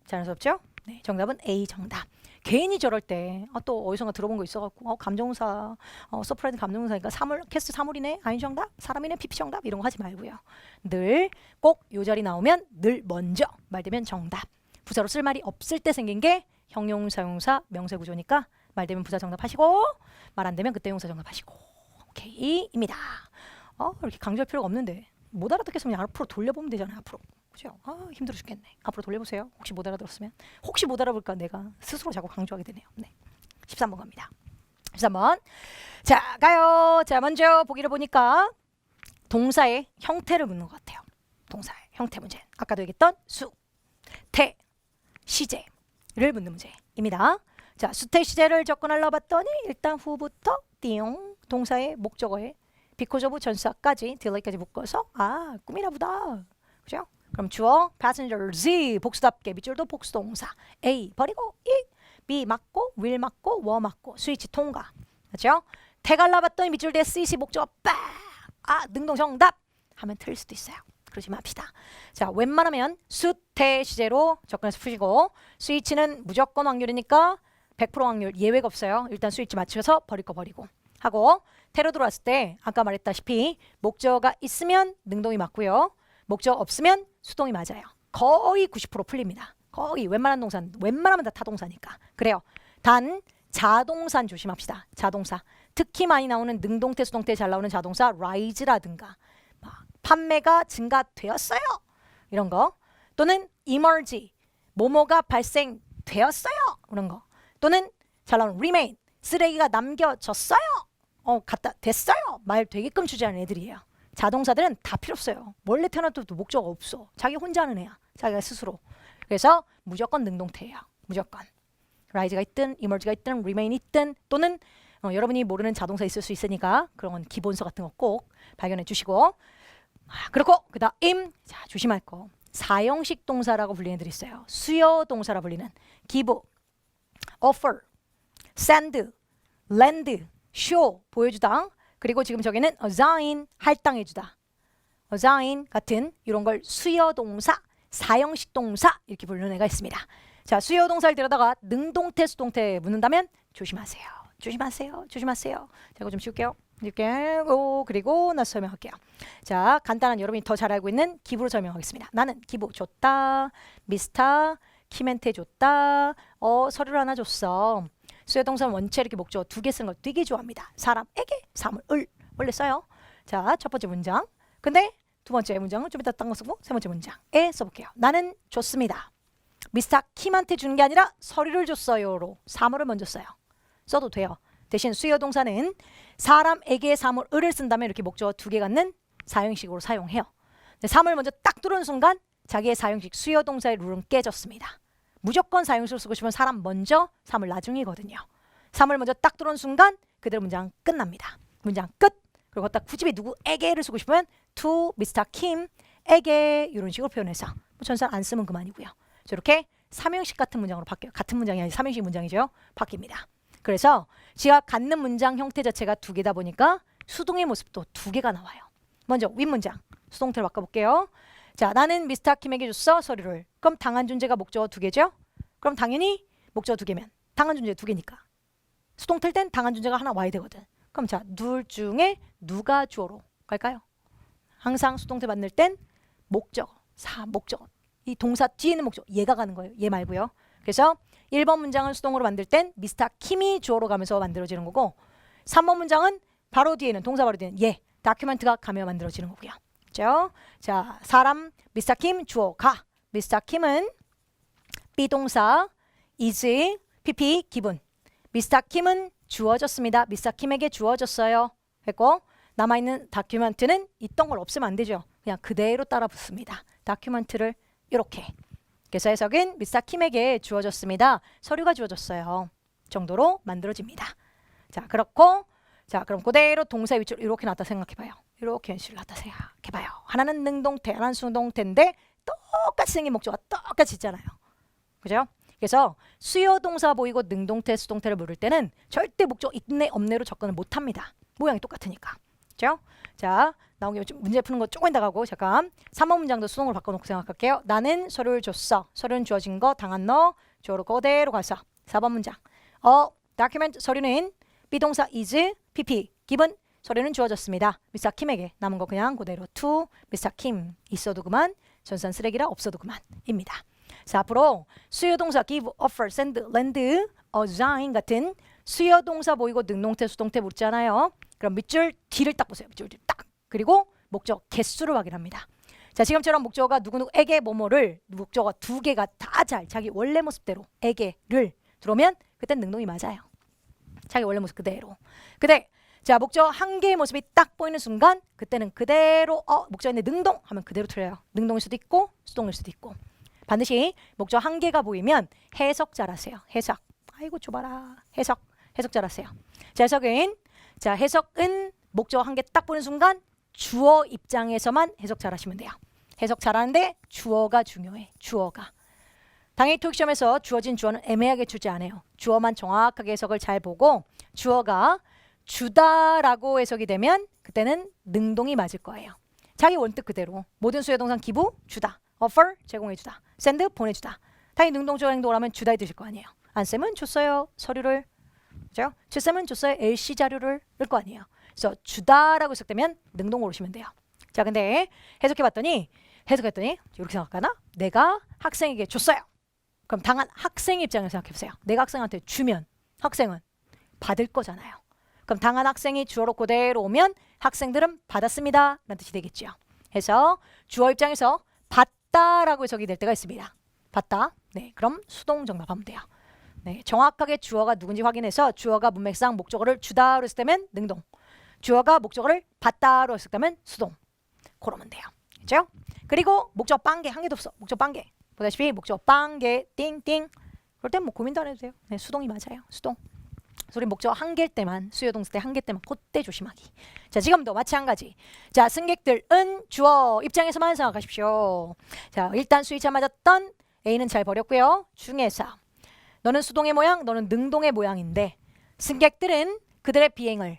자연스럽죠? 네, 정답은 A 정답. 괜히 저럴 때 또 어디선가 들어본 거 있어갖고 감정사 서프라이즈 감정사니까 캐스트 사물이네 아닌 정답 사람이네 PP 정답 이런 거 하지 말고요. 늘 꼭 요 자리 나오면 늘 먼저 말되면 정답. 부사로 쓸 말이 없을 때 생긴 게 형용사 형용사 명사 구조니까 말되면 부사 정답하시고 말 안 되면 그때 형용사 정답하시고. 오케이입니다. 이렇게 강조할 필요가 없는데 못 알아듣겠으면 앞으로 돌려보면 되잖아요. 앞으로. 그죠? 힘들어 죽겠네. 앞으로 돌려보세요. 혹시 못 알아들었으면. 혹시 못 알아볼까 내가 스스로 자꾸 강조하게 되네요. 네. 13번 갑니다. 13번. 자, 가요. 자, 먼저 보기를 보니까 동사의 형태를 묻는 것 같아요. 동사의 형태 문제. 아까도 얘기했던 수, 태, 시제를 묻는 문제입니다. 자, 수태 시제를 접근하려 봤더니 일단 후부터 띠용 동사의 목적어에 because of 전사까지 delay까지 묶어서 꿈이나 보다. 그죠? 그럼 주어 passengers 복수답게 밑줄도 복수동사 A 버리고 E B 맞고 will 맞고 were 맞고 스위치 통과. 그렇죠? 태갈라 봤더니 밑줄 뒤에 CC 목적어 빡! 능동 정답 하면 틀릴 수도 있어요. 그러지 맙시다. 자, 웬만하면 수태 시제로 접근해서 푸시고 스위치는 무조건 확률이니까 100% 확률 예외가 없어요. 일단 스위치 맞춰서 버릴 거 버리고 하고 태로 들어왔을 때 아까 말했다시피 목적어가 있으면 능동이 맞고요. 목적어 없으면 수동이 맞아요. 거의 90% 풀립니다. 거의 웬만한 동사는 웬만하면 다 타동사니까. 그래요. 단 자동사는 조심합시다. 자동사. 특히 많이 나오는 능동태 수동태 잘 나오는 자동사 rise라든가 판매가 증가되었어요. 이런 거. 또는 emerge 뭐뭐가 발생되었어요. 그런 거. 또는 잘 나오는 remain 쓰레기가 남겨졌어요. 갖다 됐어요. 말 되게끔 주제하는 애들이에요. 자동사들은 다 필요 없어요. 원래 태어나도 목적어 없어. 자기 혼자 하는 애야. 자기가 스스로. 그래서 무조건 능동태예요. 무조건. rise가 있든 emerge가 있든 remain 있든 또는 여러분이 모르는 자동사 있을 수 있으니까 그런 기본서 같은 거 꼭 발견해 주시고 그렇고 그다음 자 조심할 거 사형식 동사라고 불리는 애들이 있어요. 수요 동사라 불리는 give, offer, send, lend, show 보여주다. 그리고 지금 저기는 assign 할당해주다. assign 같은 이런 걸 수요 동사, 사형식 동사 이렇게 부르는 애가 있습니다. 자 수요 동사를 들여다가 능동태, 수동태 묻는다면 조심하세요. 조심하세요. 조심하세요. 자 이거 좀 지울게요. 이렇게 그리고 나 설명할게요. 자 간단한 여러분이 더 잘 알고 있는 기부로 설명하겠습니다. 나는 기부 줬다. 미스터 키멘테 줬다. 서류를 하나 줬어. 수요동사는 원체 이렇게 목적어 2개 쓰는 걸 되게 좋아합니다. 사람에게 사물을 원래 써요. 자 첫 번째 문장. 근데 두 번째 문장은 좀 이따 딴 거 쓰고 세 번째 문장에 써볼게요. 나는 줬습니다. 미스터 킴한테 주는 게 아니라 서류를 줬어요로 사물을 먼저 써요. 써도 돼요. 대신 수요동사는 사람에게 사물을 쓴다면 이렇게 목적어 2개 갖는 사형식으로 사용해요. 사물 먼저 딱 들어오는 순간 자기의 사형식 수요동사의 룰은 깨졌습니다. 무조건 사형식을 쓰고 싶으면 사람 먼저, 사물 나중이거든요. 사물 먼저 딱 들어오는 순간 그대로 문장 끝납니다. 문장 끝. 그리고 딱 굳이 누구에게를 쓰고 싶으면 to Mr. Kim에게 이런 식으로 표현해서 전사를 안 쓰면 그만이고요. 이렇게 삼형식 같은 문장으로 바뀌어요. 같은 문장이 아니라 삼형식 문장이죠. 바뀝니다. 그래서 지가 갖는 문장 형태 자체가 2개다 보니까 수동의 모습도 2개가 나와요. 먼저 윗문장 수동태로 바꿔볼게요. 자, 나는 미스터 킴에게 줬어 서류를. 그럼 당한 존재가 목적어 2개죠? 그럼 당연히 목적어 2개면 당한 존재 2개니까 수동태일 땐 당한 존재가 하나 와야 되거든. 그럼 자, 둘 중에 누가 주어로 갈까요? 항상 수동태 만들 땐 목적어, 목적어. 이 동사 뒤에 있는 목적어 얘가 가는 거예요. 얘 말고요. 그래서 1번 문장을 수동으로 만들 땐 미스터 킴이 주어로 가면서 만들어지는 거고 3번 문장은 바로 뒤에는 동사 바로 뒤에는 얘 다큐멘트가 가며 만들어지는 거고요. 그렇죠? 자, 사람 미스터 킴 주어 가. 미스터 킴은 비동사 is pp 기분. 미스터 킴은 주어졌습니다. 미스터 킴에게 주어졌어요. 했고 남아있는 다큐멘트는 있던 걸 없애면 안 되죠. 그냥 그대로 따라 붙습니다. 다큐멘트를 이렇게. 그래서 해석은 미스터 킴에게 주어졌습니다. 서류가 주어졌어요. 정도로 만들어집니다. 자, 그렇고 자, 그럼 그대로 동사의 위치로 이렇게 놨다 생각해봐요. 이렇게 현실을 놨다 생각해봐요. 하나는 능동태, 하나는 수동태인데 똑같이 생긴 목적어가 똑같이 있잖아요. 그죠? 그래서 수요 동사 보이고 능동태, 수동태를 물을 때는 절대 목적 있네 없네로 접근을 못합니다. 모양이 똑같으니까. 그죠? 자, 나온 김에 좀 문제 푸는 거 조금 나가고 잠깐 3번 문장도 수동으로 바꿔놓고 생각할게요. 나는 서류를 줬어. 서류는 주어진 거 당한 너 주어로 그대로 가서 4번 문장. document 서류는 비동사 is pp 기본 서류는 주어졌습니다. 미스터 킴에게 남은 거 그냥 그대로 to 미스터 킴 있어도 그만 전산 쓰레기라 없어도 그만입니다. 자, 앞으로 수요동사 give, offer, send, lend, assign 같은 수요동사 보이고 능동태, 수동태 묻잖아요. 그럼 밑줄 뒤를 딱 보세요. 밑줄 뒤 딱. 그리고 목적 개수를 확인합니다. 자, 지금처럼 목적어가 누구누구에게 뭐뭐를 목적어 2개가 다 잘 자기 원래 모습대로 에게를 들어오면 그땐 능동이 맞아요. 자기 원래 모습 그대로. 근데 자, 목적어 1개의 모습이 딱 보이는 순간 그때는 그대로 목적어 있는데 능동 하면 그대로 틀려요. 능동일 수도 있고 수동일 수도 있고. 반드시 목적어 1개가 보이면 해석 잘하세요. 해석. 아이고 좁아라. 해석 잘하세요. 자, 해석은 목적어 1개 딱 보는 순간 주어 입장에서만 해석 잘하시면 돼요. 해석 잘하는데 주어가 중요해. 주어가. 당연히 토익 시험에서 주어진 주어는 애매하게 주지 않아요. 주어만 정확하게 해석을 잘 보고 주어가 주다라고 해석이 되면 그때는 능동이 맞을 거예요. 자기 원뜻 그대로 모든 수요동사 기부 주다, offer 제공해주다, send 보내주다. 당연히 능동적 행동을 하면 주다에 드실 거 아니에요. 안 쌤은 줬어요 서류를, 그죠? 쌤은 줬어요 LC 자료를 을 거 아니에요. 그래서 주다라고 해석되면 능동으로 오시면 돼요. 자, 근데 해석했더니 이렇게 생각하나? 내가 학생에게 줬어요. 그럼 당한 학생 입장에서 생각해보세요. 내가 학생한테 주면 학생은 받을 거잖아요. 그럼 당한 학생이 주어로 그대로 오면 학생들은 받았습니다 라는 뜻이 되겠죠. 해서 주어 입장에서 받다라고 해석이 될 때가 있습니다. 받다. 네, 그럼 수동 정답하면 돼요. 네, 정확하게 주어가 누군지 확인해서 주어가 문맥상 목적어를 주다로 했을 때면 능동, 주어가 목적어를 받다로 했을 때면 수동. 그러면 돼요. 그렇죠? 그리고 목적 빵개 한 개도 없어. 목적 빵개. 보다시피 목적 빵개 띵띵. 그럴 땐 뭐 고민도 안 해도 돼요. 네, 수동이 맞아요. 수동. 우리 목적 한 개일 때만, 수요 동사 때 한 개 때만 그때 조심하기. 자, 지금도 마찬가지. 자, 승객들은 주어 입장에서만 생각하십시오. 자, 일단 수의차 맞았던 A는 잘 버렸고요. 중에서 너는 수동의 모양, 너는 능동의 모양인데 승객들은 그들의 비행을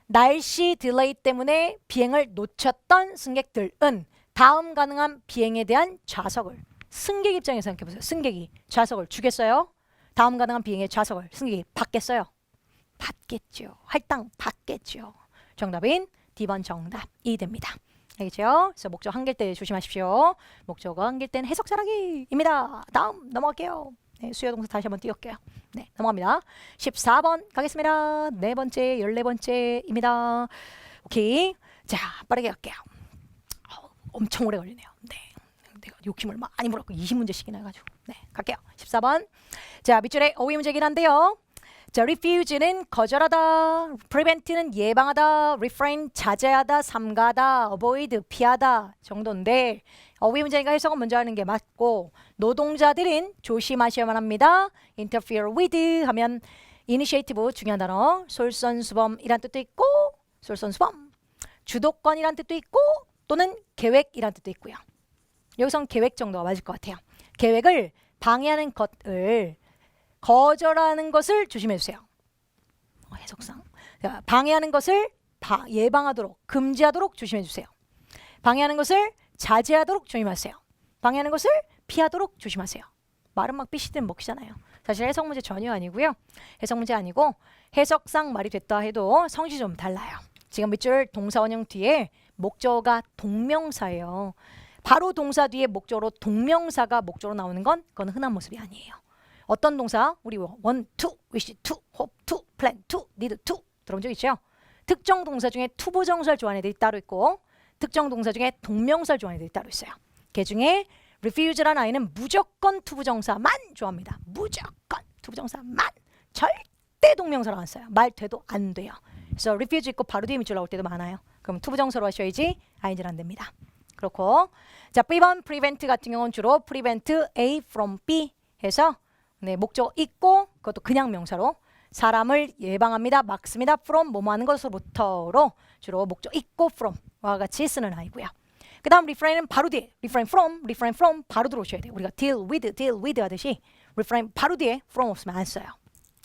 날씨 딜레이 때문에 비행을 놓쳤던 승객들은 다음 가능한 비행에 대한 좌석을 승객 입장에서 생각해보세요. 승객이 좌석을 주겠어요? 다음 가능한 비행의 좌석을 승객이 받겠어요? 받겠죠. 할당 받겠죠. 정답인 D번 정답이 됩니다. 알겠죠? 그래서 목적 한 개일 때 조심하십시오. 목적어 한 개일 때는 해석 잘하기입니다. 다음 넘어갈게요. 네, 수요 동사 다시 한번 띄울게요. 네, 넘어갑니다. 14번 가겠습니다. 네 번째, 14번째입니다. 오케이. 자, 빠르게 갈게요. 엄청 오래 걸리네요. 네. 내가 욕심을 많이 물었고 20문제씩이나 해가지고. 네, 갈게요. 14번. 자, 밑줄에 어휘 문제긴 한데요. 자, refuse는 거절하다, prevent는 예방하다, refrain 자제하다, 삼가하다, avoid 피하다 정도인데 어휘 문제니까 해석은 먼저 하는 게 맞고 노동자들은 조심하셔야만 합니다. interfere with 하면 initiative 중요한 단어 솔선수범이란 뜻도 있고 솔선수범 주도권이란 뜻도 있고 또는 계획이란 뜻도 있고요. 여기선 계획 정도가 맞을 것 같아요. 계획을 방해하는 것을 거절하는 것을 조심해 주세요. 해석상 방해하는 것을 예방하도록 금지하도록 조심해 주세요. 방해하는 것을 자제하도록 조심하세요. 방해하는 것을 피하도록 조심하세요. 말은 막 삐시든 먹히잖아요. 사실 해석 문제 전혀 아니고요. 해석 문제 아니고 해석상 말이 됐다 해도 성질이 좀 달라요. 지금 밑줄 동사 원형 뒤에 목적어가 동명사예요. 바로 동사 뒤에 목적어로 동명사가 목적어로 나오는 건 그건 흔한 모습이 아니에요. 어떤 동사? 우리 want to, wish to, hope to, plan to, need to 들어본 적 있죠? 특정 동사 중에 투부정사를 좋아하는 애들이 따로 있고 특정 동사 중에 동명사를 좋아하는 애들이 따로 있어요. 그 중에 refuse라는 아이는 무조건 투부정사만 좋아합니다. 무조건 투부정사만. 절대 동명사로 안 써요. 말 돼도 안 돼요. 그래서 refuse 있고 바로 뒤에 밑줄 나올 때도 많아요. 그럼 투부정사로 하셔야지 ing는 안 됩니다. 그렇고 자, B번 prevent 같은 경우는 주로 prevent A from B 해서 네, 목적 있고 그것도 그냥 명사로 사람을 예방합니다. 막습니다. from 뭐뭐 하는 것으로부터로 주로 목적 있고 from와 같이 쓰는 아이고요. 그 다음 refrain은 바로 뒤에 refrain from 바로 들어오셔야 돼요. 우리가 deal with 하듯이 refrain 바로 뒤에 from 없으면 안 써요.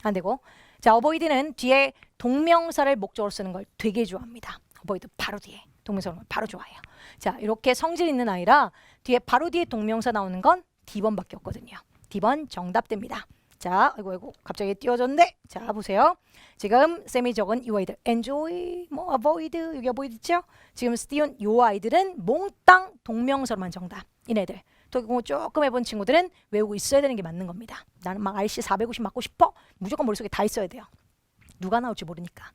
안 되고 자, avoid는 뒤에 동명사를 목적으로 쓰는 걸 되게 좋아합니다. avoid 바로 뒤에 동명사로 바로 좋아해요. 자, 이렇게 성질 있는 아이라 뒤에 바로 뒤에 동명사 나오는 건 D번밖에 없거든요. D번 정답됩니다. 자, 아이고 갑자기 띄워졌는데 자, 보세요. 지금 쌤이 적은 이 아이들 enjoy, 뭐 avoid, 여기 avoid 있죠? 지금 띄운 이 아이들은 몽땅 동명사로만 정답. 이네들. 또 조금 해본 친구들은 외우고 있어야 되는 게 맞는 겁니다. 나는 막 RC 450 맞고 싶어? 무조건 머릿속에 다 있어야 돼요. 누가 나올지 모르니까.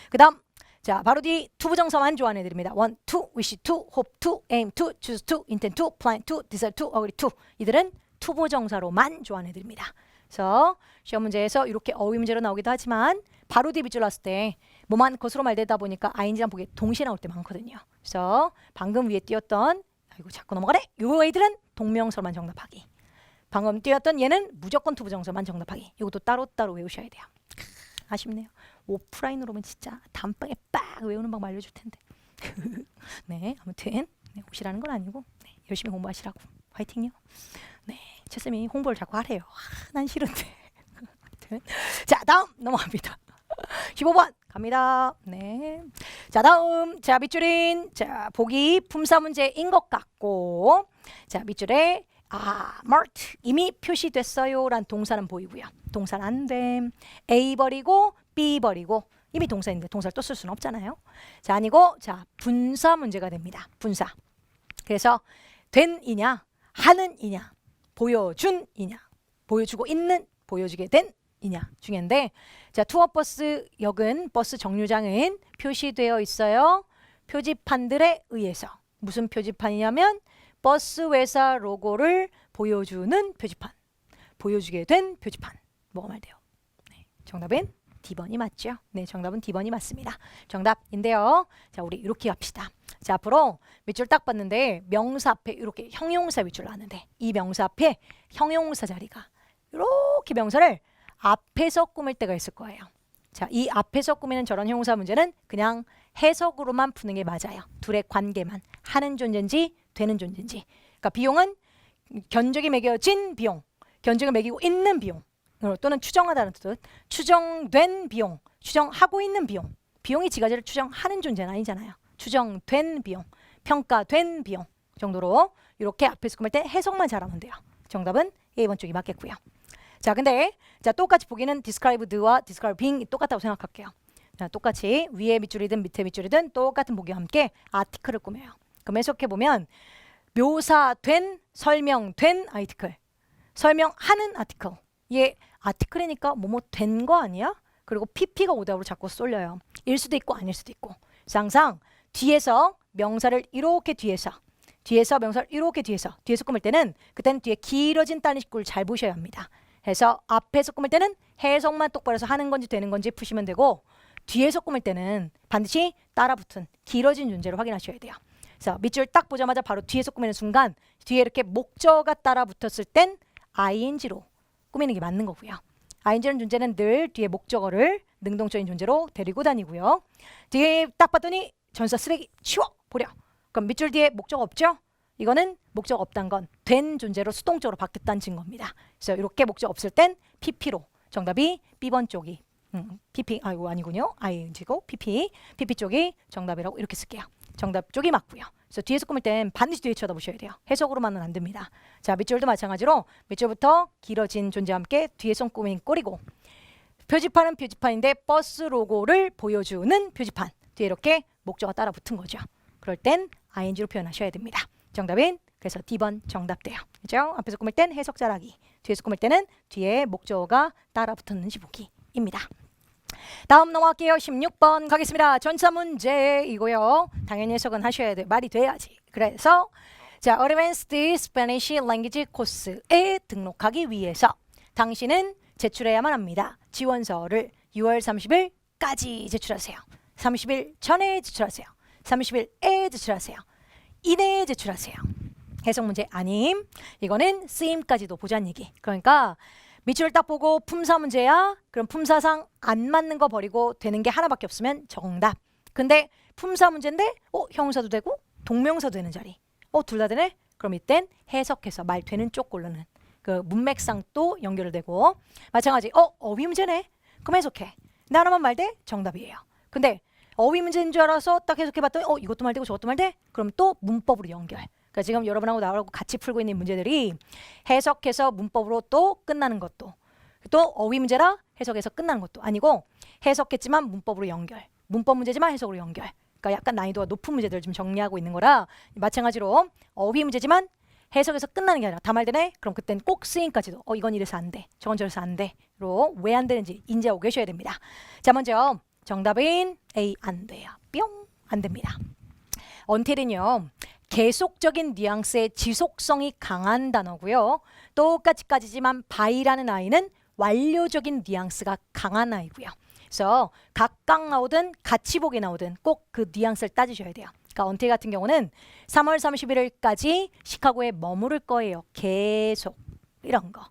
그 다음 자, 바로 뒤 투부정사만 좋아하는 애들입니다. want to, wish to, hope to, aim to, choose to, intend to, plan to, desire to, agree to. 이들은 투부정사로만 좋아하는 애들입니다. 그래서 시험 문제에서 이렇게 어휘 문제로 나오기도 하지만 바로 뒤 밑줄 났을 때 뭐만 것으로 말되다 보니까 ing랑 보기에 동시에 나올 때 많거든요. 그래서 방금 위에 띄었던 아이고 자꾸 넘어가래. 요 애들은 동명사로만 정답하기. 방금 띄었던 얘는 무조건 투부정사만 정답하기. 이것도 따로따로 외우셔야 돼요. 아쉽네요. 오프라인으로면 진짜 단방에 빡 외우는 방법 알려줄 텐데. 네, 아무튼 네, 오시라는 건 아니고 네, 열심히 공부하시라고. 화이팅요. 네, 채쌤이 홍보를 자꾸 하래요. 난 싫은데. 자, 다음 넘어갑니다. 15번 갑니다. 네. 자, 다음 자 밑줄인 자 보기 품사 문제인 것 같고 자 밑줄에 marked 이미 표시됐어요 란 동사는 보이고요. 동사는 안 됨. A 버리고 B 버리고 이미 동사인데 동사를 또 쓸 수는 없잖아요. 자, 아니고 자 분사 문제가 됩니다. 분사. 그래서 된이냐 하는이냐 보여준이냐 보여주고 있는 보여주게 된이냐 중요한데 자 투어버스 역은 버스 정류장은 표시되어 있어요. 표지판들에 의해서 무슨 표지판이냐면 버스 회사 로고를 보여주는 표지판 보여주게 된 표지판 뭐가 말돼요? 네, 정답은 D번이 맞죠? 네, 정답은 D번이 맞습니다. 정답인데요. 자, 우리 이렇게 합시다. 자, 앞으로 밑줄 딱 봤는데 명사 앞에 이렇게 형용사 밑줄 나왔는데 이 명사 앞에 형용사 자리가 이렇게 명사를 앞에서 꾸밀 때가 있을 거예요. 자, 이 앞에서 꾸미는 저런 형용사 문제는 그냥 해석으로만 푸는 게 맞아요. 둘의 관계만. 하는 존재인지 되는 존재인지. 그러니까 비용은 견적이 매겨진 비용, 견적을 매기고 있는 비용, 또는 추정하다는 뜻, 추정된 비용, 추정하고 있는 비용. 비용이 지가지를 추정하는 존재는 아니잖아요. 추정된 비용, 평가된 비용 정도로 이렇게 앞에서 꾸밀 때 해석만 잘하면 돼요. 정답은 A번 쪽이 맞겠고요. 자, 근데 자 똑같이 보기는 described와 describing 똑같다고 생각할게요. 자, 똑같이 위에 밑줄이든 밑에 밑줄이든 똑같은 보기와 함께 아티클을 꾸며요. 그럼 해석해 보면 묘사된, 설명된 아티클, 설명하는 아티클. 얘 아티클이니까 뭐뭐 된 거 아니야? 그리고 PP가 오답으로 자꾸 쏠려요. 일 수도 있고 아닐 수도 있고. 그래서 항상 뒤에서 명사를 이렇게 뒤에서 명사를 이렇게 뒤에서 꾸밀 때는 그때는 뒤에 길어진 단위식구를 잘 보셔야 합니다. 그래서 앞에서 꾸밀 때는 해석만 똑바로 해서 하는 건지 되는 건지 푸시면 되고 뒤에서 꾸밀 때는 반드시 따라붙은 길어진 존재를 확인하셔야 돼요. 그래서 밑줄 딱 보자마자 바로 뒤에서 꾸미는 순간 뒤에 이렇게 목적어가 따라붙었을 땐 ing로 꾸미는 게 맞는 거고요. ing라는 존재는 늘 뒤에 목적어를 능동적인 존재로 데리고 다니고요. 뒤에 딱 봤더니 전사 쓰레기 치워 버려. 그럼 밑줄 뒤에 목적어 없죠? 이거는 목적 없다는 건 된 존재로 수동적으로 바뀌었다는 증거입니다. 그래서 이렇게 목적 없을 땐 PP로 정답이 B번 쪽이 PP 아니군요. ing고 PP 쪽이 정답이라고 이렇게 쓸게요. 정답 쪽이 맞고요. 그래서 뒤에서 꾸밀 땐 반드시 뒤에 쳐다보셔야 돼요. 해석으로만은 안 됩니다. 자, 밑줄도 마찬가지로 밑줄부터 길어진 존재와 함께 뒤에서 꾸민 꼴이고 표지판은 표지판인데 버스 로고를 보여주는 표지판 뒤에 이렇게 목적어가 따라 붙은 거죠. 그럴 땐 ing로 표현하셔야 됩니다. 정답인 그래서 D번 정답 돼요. 그죠? 앞에서 꾸밀 땐 해석 잘하기, 뒤에서 꾸밀 때는 뒤에 목적어가 따라 붙었는지 보기입니다. 다음 넘어갈게요. 16번 가겠습니다. 전사 문제이고요. 당연히 해석은 하셔야 돼. 말이 돼야지. 그래서 자, Advanced Spanish Language 코스에 등록하기 위해서 당신은 제출해야만 합니다. 지원서를 6월 30일까지 제출하세요. 30일 전에 제출하세요. 30일에 제출하세요. 이내에 제출하세요. 해석 문제 아님. 이거는 쓰임까지도 보자는 얘기. 그러니까 밑줄 딱 보고 품사 문제야? 그럼 품사상 안 맞는 거 버리고 되는 게 하나밖에 없으면 정답. 근데 품사 문제인데 형용사도 되고 동명사도 되는 자리. 둘 다 되네? 그럼 이땐 해석해서 말 되는 쪽 고르는 그 문맥상 또 연결되고 마찬가지 어휘 문제네? 그럼 해석해. 나라만 말 돼? 정답이에요. 근데 어휘 문제인 줄 알아서 딱 해석해봤더니 이것도 말 되고 저것도 말 돼? 그럼 또 문법으로 연결. 그러니까 지금 여러분하고 나하고 같이 풀고 있는 문제들이 해석해서 문법으로 또 끝나는 것도 또 어휘 문제라 해석해서 끝나는 것도 아니고 해석했지만 문법으로 연결. 문법 문제지만 해석으로 연결. 그러니까 약간 난이도가 높은 문제들을 지금 정리하고 있는 거라 마찬가지로 어휘 문제지만 해석해서 끝나는 게 아니라 다 말되네? 그럼 그땐 꼭 쓰임까지도 이건 이래서 안 돼. 저건 저래서 안 돼.로 왜 안 되는지 인지하고 계셔야 됩니다. 자, 먼저 정답인 A 안 돼요. 뿅! 안 됩니다. until은요. 계속적인 뉘앙스의 지속성이 강한 단어고요. 똑같이까지지만 by라는 아이는 완료적인 뉘앙스가 강한 아이고요. 그래서 각각 나오든 같이 보기 나오든 꼭 그 뉘앙스를 따지셔야 돼요. 그러니까 until 같은 경우는 3월 31일까지 시카고에 머무를 거예요. 계속 이런 거.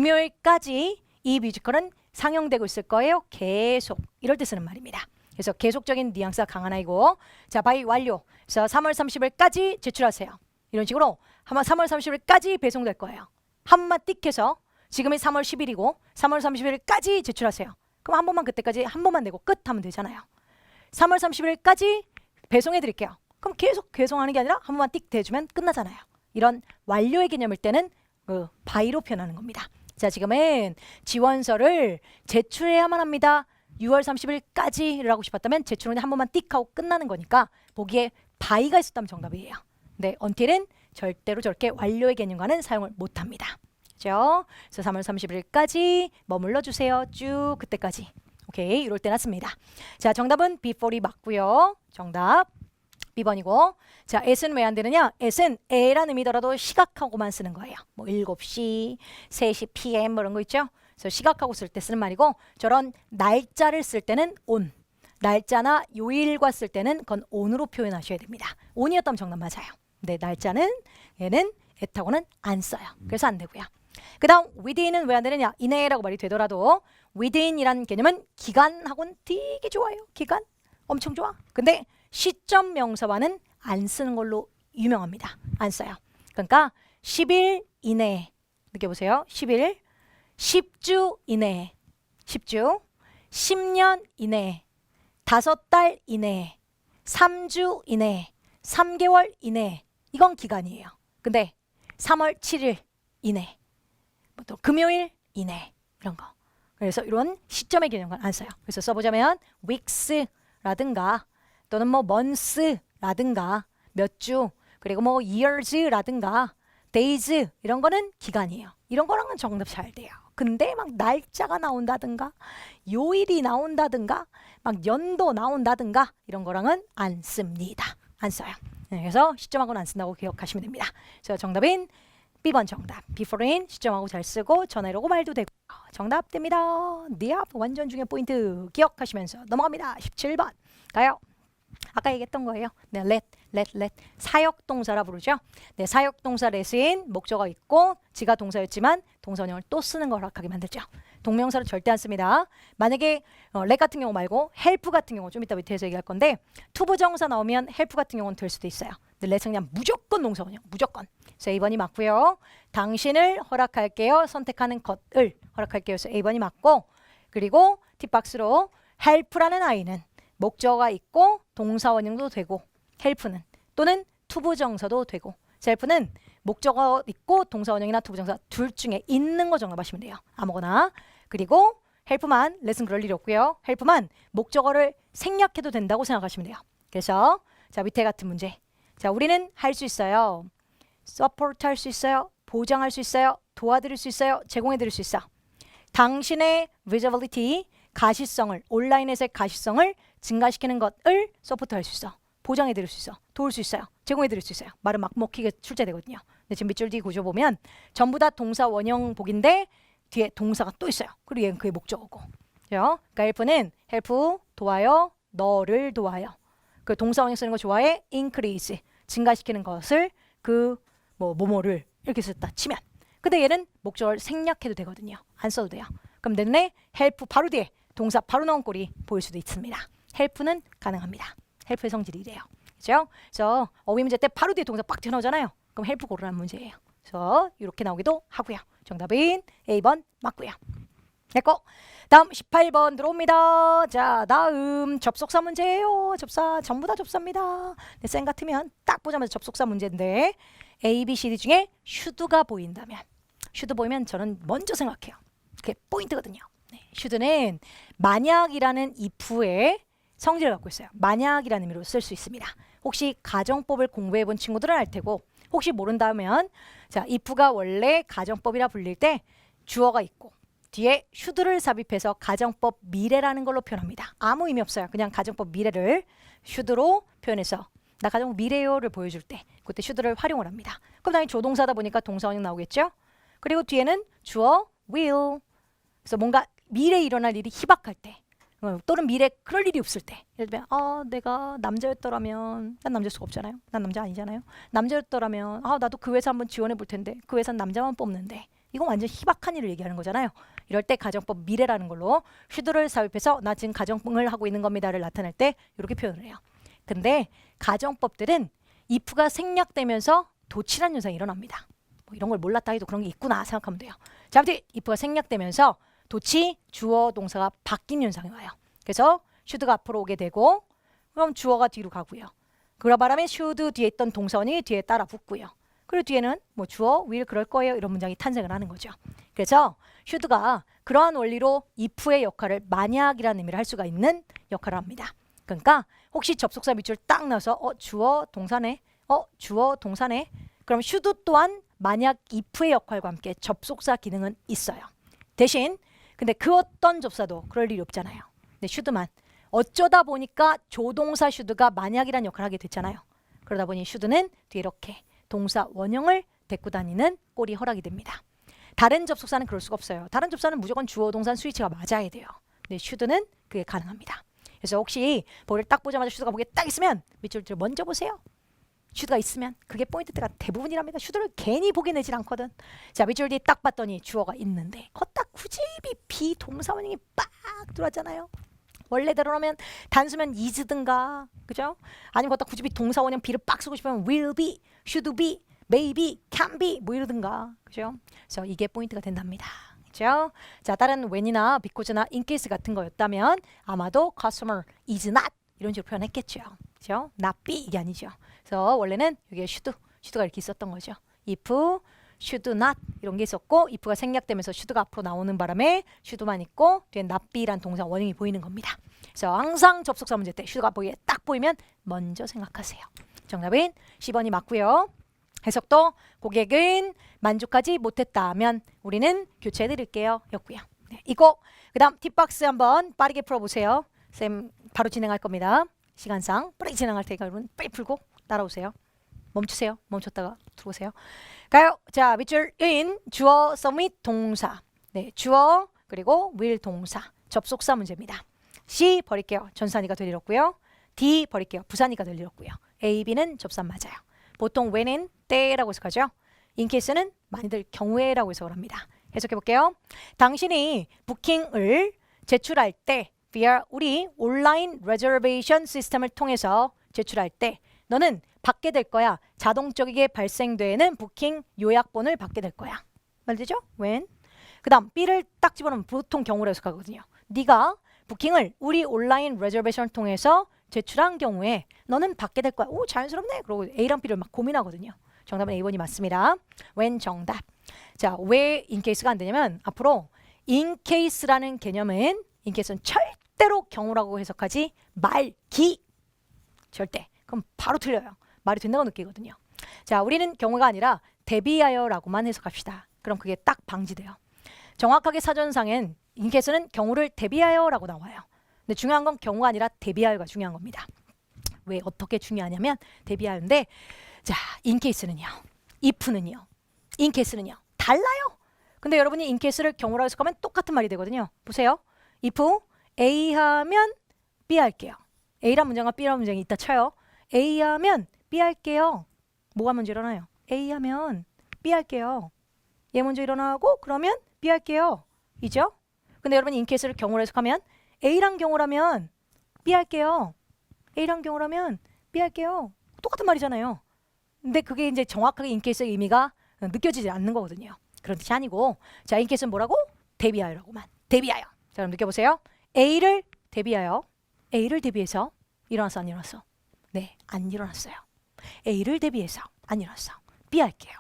금요일까지 이 뮤지컬은 상영되고 있을 거예요. 계속 이럴 때 쓰는 말입니다. 그래서 계속적인 뉘앙스가 강한 아이고 자, by 완료. 그래서 3월 30일까지 제출하세요. 이런 식으로 아마 3월 30일까지 배송될 거예요. 한마 띡 해서 지금이 3월 10일이고 3월 30일까지 제출하세요. 그럼 한 번만 그때까지 한 번만 내고 끝 하면 되잖아요. 3월 30일까지 배송해 드릴게요. 그럼 계속 배송하는 게 아니라 한 번만 띡 대주면 끝나잖아요. 이런 완료의 개념일 때는 by로 표현하는 겁니다. 자, 지금은 지원서를 제출해야만 합니다. 6월 30일까지를 하고 싶었다면 제출은 한 번만 띡 하고 끝나는 거니까 보기에 by가 있었다면 정답이에요. 근데 until은 절대로 저렇게 완료의 개념과는 사용을 못합니다. 그렇죠? 그래서 3월 30일까지 머물러 주세요. 쭉 그때까지. 오케이, 이럴 때 놨습니다. 자, 정답은 B4이 맞고요. 정답 B번이고 자, at은 왜 안 되느냐? at은 에란 의미더라도 시각하고만 쓰는 거예요. 뭐 7시, 3시 PM 뭐 이런 거 있죠? 그래서 시각하고 쓸 때 쓰는 말이고 저런 날짜를 쓸 때는 on, 날짜나 요일과 쓸 때는 그건 on으로 표현하셔야 됩니다. on이었다면 정답 맞아요. 근데 날짜는 얘는 at하고는 안 써요. 그래서 안 되고요. 그 다음 within은 왜 안 되느냐? 이내라고 말이 되더라도 within이라는 개념은 기간하고는 되게 좋아요. 기간 엄청 좋아. 근데 시점 명사와는 안 쓰는 걸로 유명합니다. 안 써요. 그러니까 10일 이내에 느껴보세요. 10일, 10주 이내에, 10주, 10년 이내에, 5달 이내에, 3주 이내에, 3개월 이내에. 이건 기간이에요. 근데 3월 7일 이내, 또 금요일 이내 이런 거. 그래서 이런 시점의 개념은 안 써요. 그래서 써보자면 weeks라든가 또는 뭐 months라든가 몇 주, 그리고 뭐 years라든가 days 이런 거는 기간이에요. 이런 거랑은 정답 잘 돼요. 근데 막 날짜가 나온다든가 요일이 나온다든가 막 연도 나온다든가 이런 거랑은 안 씁니다. 안 써요. 그래서 시점하고는 안 쓴다고 기억하시면 됩니다. 그래서 정답인 B번 정답. before인 시점하고 잘 쓰고 전화로고 말도 되고 정답 됩니다. 니압 완전 중요한 포인트 기억하시면서 넘어갑니다. 17번 가요. 아까 얘기했던 거예요. 네, let 사역동사라 부르죠. 네, 사역동사 let인 목적어 있고 지가 동사였지만 동사원형을 또 쓰는 걸 허락하게 만들죠. 동명사로 절대 안 씁니다. 만약에 let 같은 경우 말고 help 같은 경우 좀 이따 밑에서 얘기할 건데 투부정사 나오면 help 같은 경우는 될 수도 있어요. 근데 let은 그냥 무조건 동사원형 무조건. 그래서 A번이 맞고요. 당신을 허락할게요. 선택하는 것을 허락할게요. 그래서 A번이 맞고 그리고 팁박스로 help라는 아이는 목적어가 있고 동사원형도 되고 help는 또는 투부정사도 되고 self는 목적어 있고 동사원형이나 투부정사 둘 중에 있는 거 정답하시면 돼요. 아무거나. 그리고 help만 let은 그럴 일이 없고요. help만 목적어를 생략해도 된다고 생각하시면 돼요. 그래서 자 밑에 같은 문제. 자 우리는 할 수 있어요. support 할 수 있어요. 보장할 수 있어요. 도와드릴 수 있어요. 제공해 드릴 수 있어. 당신의 visibility 가시성을 온라인에서의 가시성을 증가시키는 것을 서포트 할 수 있어. 보장해 드릴 수 있어. 도울 수 있어요. 제공해 드릴 수 있어요. 말은 막 먹히게 출제되거든요. 근데 지금 밑줄 뒤 구조 보면 전부 다 동사 원형 복인데 뒤에 동사가 또 있어요. 그리고 얘는 그의 목적어고. 그죠? 그러니까 help는 help 도와요. 너를 도와요. 그 동사 원형 쓰는 거 좋아해. increase 증가시키는 것을 그 뭐뭐를 이렇게 썼다 치면. 근데 얘는 목적어를 생략해도 되거든요. 안 써도 돼요. 그럼 내 눈에 help 바로 뒤에 동사 바로 나온 꼴이 보일 수도 있습니다. help는 가능합니다. help의 성질이 이래요. 그죠? 그래서 어휘 문제 때 바로 뒤에 동사 빡 튀어나오잖아요. 그럼 help 고르라는 문제예요. 그래서 이렇게 나오기도 하고요. 정답은 A번 맞고요. 됐고 다음 18번 들어옵니다. 자 다음 접속사 문제예요. 접사 전부 다 접사입니다. 네, 쌤 같으면 딱 보자마자 접속사 문제인데 A, B, C, D 중에 should가 보인다면 should 보이면 저는 먼저 생각해요. 그게 포인트거든요. 네, should는 만약이라는 if의 성질을 갖고 있어요. 만약이라는 의미로 쓸 수 있습니다. 혹시 가정법을 공부해 본 친구들은 알 테고 혹시 모른다면 자 if가 원래 가정법이라 불릴 때 주어가 있고 뒤에 should를 삽입해서 가정법 미래라는 걸로 표현합니다. 아무 의미 없어요. 그냥 가정법 미래를 should로 표현해서 나 가정법 미래요를 보여줄 때 그때 should를 활용을 합니다. 그럼 당연히 조동사다 보니까 동사원형 나오겠죠. 그리고 뒤에는 주어 will. 그래서 뭔가 미래에 일어날 일이 희박할 때 또는 미래에 그럴 일이 없을 때 예를 들면 내가 남자였더라면 난 남자일 수가 없잖아요. 난 남자 아니잖아요. 남자였더라면 나도 그 회사 한번 지원해 볼 텐데 그 회사는 남자만 뽑는데 이건 완전 희박한 일을 얘기하는 거잖아요. 이럴 때 가정법 미래라는 걸로 should를 삽입해서 나 지금 가정을 하고 있는 겁니다를 나타낼 때 이렇게 표현을 해요. 근데 가정법들은 if가 생략되면서 도치라는 현상이 일어납니다. 뭐 이런 걸 몰랐다 해도 그런 게 있구나 생각하면 돼요. 자, 아무튼 if가 생략되면서 도치, 주어, 동사가 바뀐 현상이 와요. 그래서 should가 앞으로 오게 되고 그럼 주어가 뒤로 가고요. 그러 바람에 should 뒤에 있던 동사원이 뒤에 따라 붙고요. 그리고 뒤에는 뭐 주어, will 그럴 거예요. 이런 문장이 탄생을 하는 거죠. 그래서 should가 그러한 원리로 if의 역할을 만약이라는 의미를 할 수가 있는 역할을 합니다. 그러니까 혹시 접속사 밑줄 딱 넣어서 주어, 동사네. 주어, 동사네. 그럼 should 또한 만약 if의 역할과 함께 접속사 기능은 있어요. 대신 근데 그 어떤 접사도 그럴 일이 없잖아요. 근데 should만 어쩌다 보니까 조동사 should가 만약이라는 역할을 하게 됐잖아요. 그러다 보니 should는 뒤에 이렇게 동사 원형을 데리고 다니는 꼴이 허락이 됩니다. 다른 접속사는 그럴 수가 없어요. 다른 접사는 무조건 주어, 동사 스위치가 맞아야 돼요. 근데 should는 그게 가능합니다. 그래서 혹시 볼을 딱 보자마자 should가 보기에 딱 있으면 밑줄 먼저 보세요. should가 있으면 그게 포인트가 대부분이랍니다. should를 괜히 보게 내질 않거든. 자, 밑줄 뒤 딱 봤더니 주어가 있는데 걷다 굳이 비동사원형이 빡 들어왔잖아요. 원래대로라면 단수면 is든가, 그죠? 아니면 걷다 굳이 동사원형 be를 빡 쓰고 싶으면 will be, should be, may be, can be 뭐 이러든가, 그죠? 그래서 이게 포인트가 된답니다. 그죠? 자, 다른 when이나 because나 in case 같은 거였다면 아마도 customer is not 이런 식으로 표현했겠죠. 그죠? not be 이게 아니죠. 그래서 원래는 여기에 should가 이렇게 있었던 거죠. if, should not 이런 게 있었고 if가 생략되면서 should가 앞으로 나오는 바람에 should만 있고 뒤에 not be란 동사 원형이 보이는 겁니다. 그래서 항상 접속사 문제 때 should가 보이게 딱 보이면 먼저 생각하세요. 정답은 10번이 맞고요. 해석도 고객은 만족하지 못했다면 우리는 교체해 드릴게요 였고요. 네, 이거 그 다음 팁박스 한번 빠르게 풀어보세요. 쌤 바로 진행할 겁니다. 시간상 빠르게 진행할 테니까 여러분 빨리 풀고 따라오세요. 멈추세요. 멈췄다가 들어오세요. 가요. 자, 밑줄인 주어 서밋 동사. 네, 주어 그리고 will 동사 접속사 문제입니다. C 버릴게요. 전산이가 될 일 없고요. D 버릴게요. 부산이가 될 일 없고요. A, B는 접산 맞아요. 보통 when은 때라고 해석하죠. in case는 많이들 경우에라고 해석을 합니다. 해석해 볼게요. 당신이 부킹을 제출할 때 via 우리 온라인 레저베이션 시스템을 통해서 제출할 때 너는 받게 될 거야. 자동적이게 발생되는 부킹 요약본을 받게 될 거야. 말되죠? when. 그 다음 B를 딱 집어넣으면 보통 경우로 해석하거든요. 네가 부킹을 우리 온라인 레저베이션을 통해서 제출한 경우에 너는 받게 될 거야. 오, 자연스럽네. 그러고 A랑 B를 막 고민하거든요. 정답은 A번이 맞습니다. when 정답. 자, 왜 in case가 안 되냐면 앞으로 in case라는 개념은 in case는 절대로 경우라고 해석하지 말기. 절대. 그럼 바로 틀려요. 말이 된다고 느끼거든요. 자, 우리는 경우가 아니라 대비하여라고만 해석합시다. 그럼 그게 딱 방지돼요. 정확하게 사전상엔 in case는 경우를 대비하여라고 나와요. 근데 중요한 건 경우가 아니라 대비하여가 중요한 겁니다. 왜 어떻게 중요하냐면 대비하여인데 자, in case는요. if는요. in case는요. 달라요. 근데 여러분이 in case를 경우라고 해석하면 똑같은 말이 되거든요. 보세요. if A 하면 B 할게요. A란 문장과 B란 문장이 있다 쳐요. A 하면 B 할게요. 뭐가 먼저 일어나요? A 하면 B 할게요. 얘 먼저 일어나고 그러면 B 할게요. 이죠? 근데 여러분이 in case를 경우로 해석하면 A랑 경우라면 B 할게요. A랑 경우라면 B 할게요. 똑같은 말이잖아요. 근데 그게 이제 정확하게 in case의 의미가 느껴지지 않는 거거든요. 그런 뜻이 아니고 자, in case는 뭐라고? 대비하여라고만. 대비하여. 자, 그럼 느껴보세요. A를 대비하여. A를 대비해서 일어났어 안 일어났어? 네, 안 일어났어요. A를 대비해서 안 일어났어. B 할게요.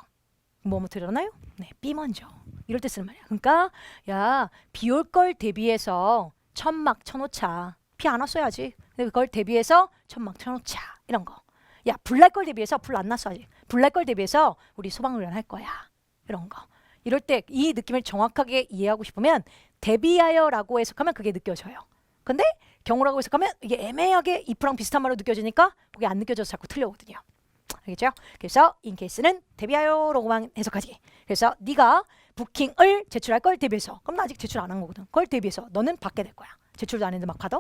뭐부터 일어나요? 네, B 먼저. 이럴 때 쓰는 말이야. 그러니까 야, 비 올 걸 대비해서 천막 쳐놓자. 비 안 왔어야지. 근데 그걸 대비해서 천막 쳐놓자. 이런 거. 야, 불 날 걸 대비해서 불 안 났어 아직. 불 날 걸 대비해서 우리 소방훈련 할 거야. 이런 거. 이럴 때 이 느낌을 정확하게 이해하고 싶으면 대비하여라고 해석하면 그게 느껴져요. 근데 경우라고 해석하면 이게 애매하게 if랑 비슷한 말로 느껴지니까 그게 안 느껴져서 자꾸 틀려오거든요. 알겠죠? 그래서 in case는 대비하여라고만 해석하지. 그래서 네가 부킹을 제출할 걸 대비해서 그럼 나 아직 제출 안 한 거거든. 그걸 대비해서 너는 받게 될 거야. 제출도 안 했는데 막 받아?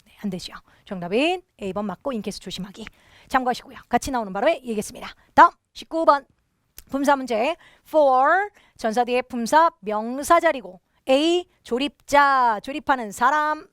네, 안 되죠. 정답은 A번 맞고 in case 조심하기. 참고하시고요. 같이 나오는 바람에 얘기했습니다. 다음 19번 품사 문제. for 전사 뒤에 품사 명사 자리고 A 조립자 조립하는 사람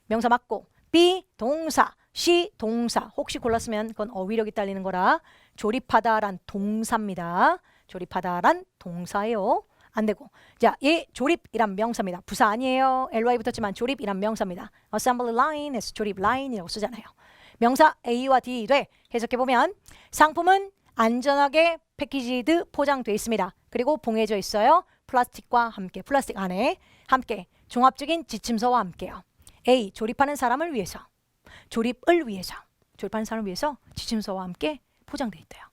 명사 맞고 B 동사 C 동사 혹시 골랐으면 그건 어휘력이 딸리는 거라 조립하다란 동사입니다. 조립하다란 동사예요. 안 되고 자, 얘 조립이란 명사입니다. 부사 아니에요. ly 붙었지만 조립이란 명사입니다. assembly line에서 조립 라인이라고 쓰잖아요. 명사 A와 D 돼 해석해보면 상품은 안전하게 패키지드 포장되어 있습니다. 그리고 봉해져 있어요. 플라스틱과 함께 플라스틱 안에 함께 종합적인 지침서와 함께요. A. 조립하는 사람을 위해서 조립을 위해서 조립하는 사람을 위해서 지침서와 함께 포장되어 있대요.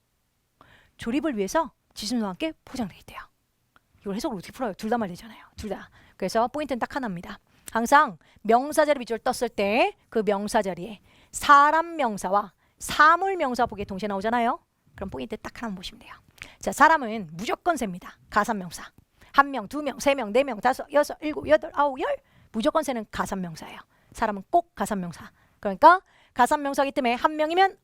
조립을 위해서 지침서와 함께 포장되어 있대요. 이걸 해석을 어떻게 풀어요? 둘 다 말되잖아요. 둘 다. 그래서 포인트는 딱 하나입니다. 항상 명사 자리 밑줄 떴을 때 그 명사 자리에 사람 명사와 사물 명사 보기에 동시에 나오잖아요. 그럼 포인트 딱 하나 보시면 돼요. 자, 사람은 무조건 셉니다. 가산명사. 1명, 2명, 3명, 4명, 5, 6, 7, 8, 9, 10 무조건 세는 가산명사예요. 사람은 꼭 가산명사. 그러니까 가산명사이기 때문에 한 명이면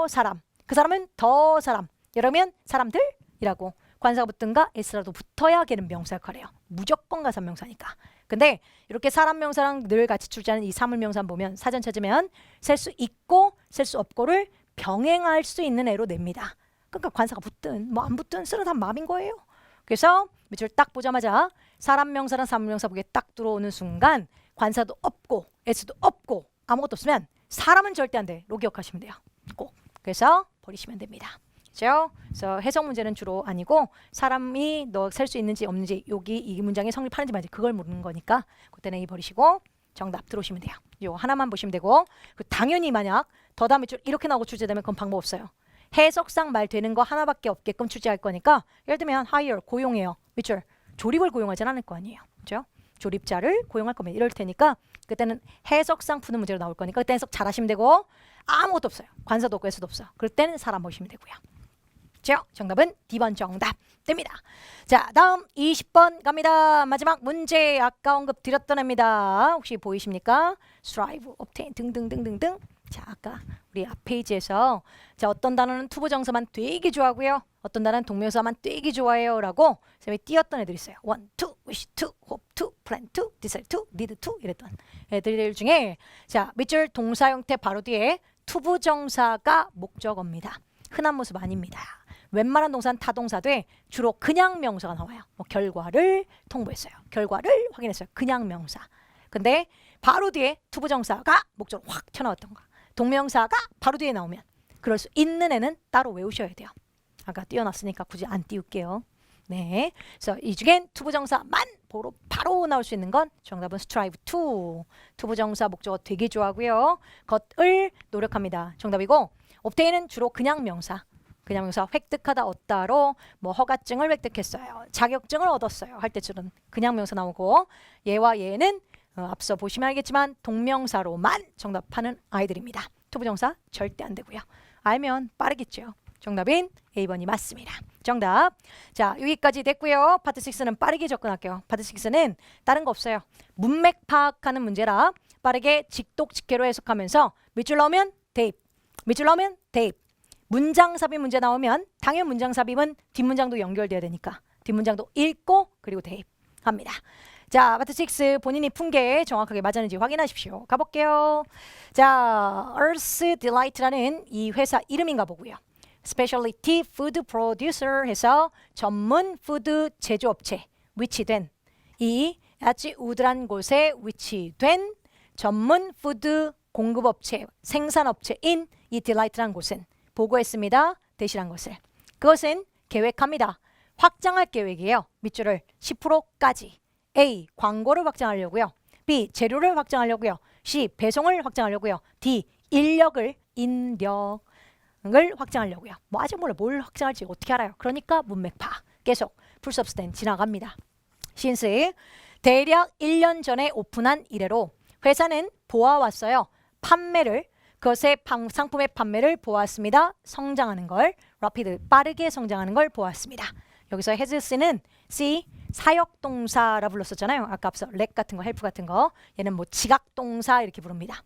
사람, 그 사람은 더 사람. 이러면 사람들이라고 관사가 붙든가 s라도 붙어야 걔는 명사 역할이에요. 무조건 가산명사니까. 근데 이렇게 사람 명사랑 늘 같이 출제하는 이 사물명사 보면 사전 찾으면 셀 수 있고 셀 수 없고를 병행할 수 있는 애로 냅니다. 그러니까 관사가 붙든 뭐 안 붙든 쓰는 사람 마음인 거예요. 그래서 밑줄 딱 보자마자 사람 명사랑 사물 명사 보기에 딱 들어오는 순간 관사도 없고 s도 없고 아무것도 없으면 사람은 절대 안 돼. 로 기억하시면 돼요. 꼭. 그래서 버리시면 됩니다. 그렇죠? 그래서 해석 문제는 주로 아니고 사람이 너 셀 수 있는지 없는지 여기 이 문장이 성립하는지 말인지 그걸 모르는 거니까 그때는 A 버리시고 정답 들어오시면 돼요. 요 하나만 보시면 되고 당연히 만약 더 다음 밑줄 이렇게 나오고 출제되면 그건 방법 없어요. 해석상 말 되는 거 하나밖에 없게끔 출제할 거니까 예를 들면 hire 고용해요. 밑줄 조립을 고용하진 않을 거 아니에요. 그렇죠? 조립자를 고용할 거면 이럴 테니까 그때는 해석상 푸는 문제로 나올 거니까 그때 해석 잘 하시면 되고 아무것도 없어요. 관사도 없고 해서도 없어. 그럴 때는 사람 보시면 되고요. 그렇죠? 정답은 D번 정답 됩니다. 자, 다음 20번 갑니다. 마지막 문제 아까 언급 드렸던 애입니다. 혹시 보이십니까? strive, obtain 등등등등등. 자, 아까 우리 앞 페이지에서 자, 어떤 단어는 투부정사만 되게 좋아하고요. 어떤 단어는 동명사만 되게 좋아해요 라고 선생님이 띄었던 애들이 있어요. want to, wish to, hope to, plan to, desire to, need to 이랬던 애들 중에 자, 밑줄 동사 형태 바로 뒤에 투부정사가 목적어입니다. 흔한 모습 아닙니다. 웬만한 동사는 타동사돼 주로 그냥 명사가 나와요. 뭐 결과를 통보했어요. 결과를 확인했어요. 그냥 명사. 근데 바로 뒤에 투부정사가 목적으로 확 튀어나왔던 거. 동명사가 바로 뒤에 나오면 그럴 수 있는 애는 따로 외우셔야 돼요. 아까 띄워놨으니까 굳이 안 띄울게요. 네, 그래서 이 중엔 투부정사만 바로 나올 수 있는 건 정답은 strive to. 투부정사 목적어 되게 좋아하고요. 것을 노력합니다. 정답이고 obtain은 주로 그냥 명사. 그냥 명사 획득하다 얻다로 뭐 허가증을 획득했어요. 자격증을 얻었어요. 할 때처럼 그냥 명사 나오고 얘와 얘는 앞서 보시면 알겠지만 동명사로만 정답하는 아이들입니다. 투부정사 절대 안 되고요. 알면 빠르겠죠. 정답인 A번이 맞습니다. 정답. 자, 여기까지 됐고요. 파트 6는 빠르게 접근할게요. 파트 6는 다른 거 없어요. 문맥 파악하는 문제라 빠르게 직독직해로 해석하면서 밑줄 나오면 대입, 밑줄 나오면 대입. 문장 삽입 문제 나오면 당연 문장 삽입은 뒷문장도 연결돼야 되니까 뒷문장도 읽고 그리고 대입합니다. 자, 파트 6 본인이 푼 게 정확하게 맞았는지 확인하십시오. 가볼게요. 자, Earth Delight라는 이 회사 이름인가 보고요. Specialty Food Producer 해서 전문 푸드 제조업체 위치된 이 에즈우드란 곳에 위치된 전문 푸드 공급업체 생산업체인 이 Delight라는 곳은 보고했습니다. 대신한 것을. 그것은 계획합니다. 확장할 계획이에요. 밑줄을 10%까지. A. 광고를 확장하려고요. B. 재료를 확장하려고요. C. 배송을 확장하려고요. D. 인력을 확장하려고요. 뭐 아직 몰라 뭘 확장할지 어떻게 알아요. 그러니까 문맥파. 계속 풀서브스텐 지나갑니다. 신스 대략 1년 전에 오픈한 이래로 회사는 보아왔어요. 판매를 그것의 상품의 판매를 보았습니다. 성장하는 걸 rapid 빠르게 성장하는 걸 보았습니다. 여기서 has는 C 사역동사라 불렀었잖아요. 아까 앞서 렉 같은 거 헬프 같은 거 얘는 뭐 지각동사 이렇게 부릅니다.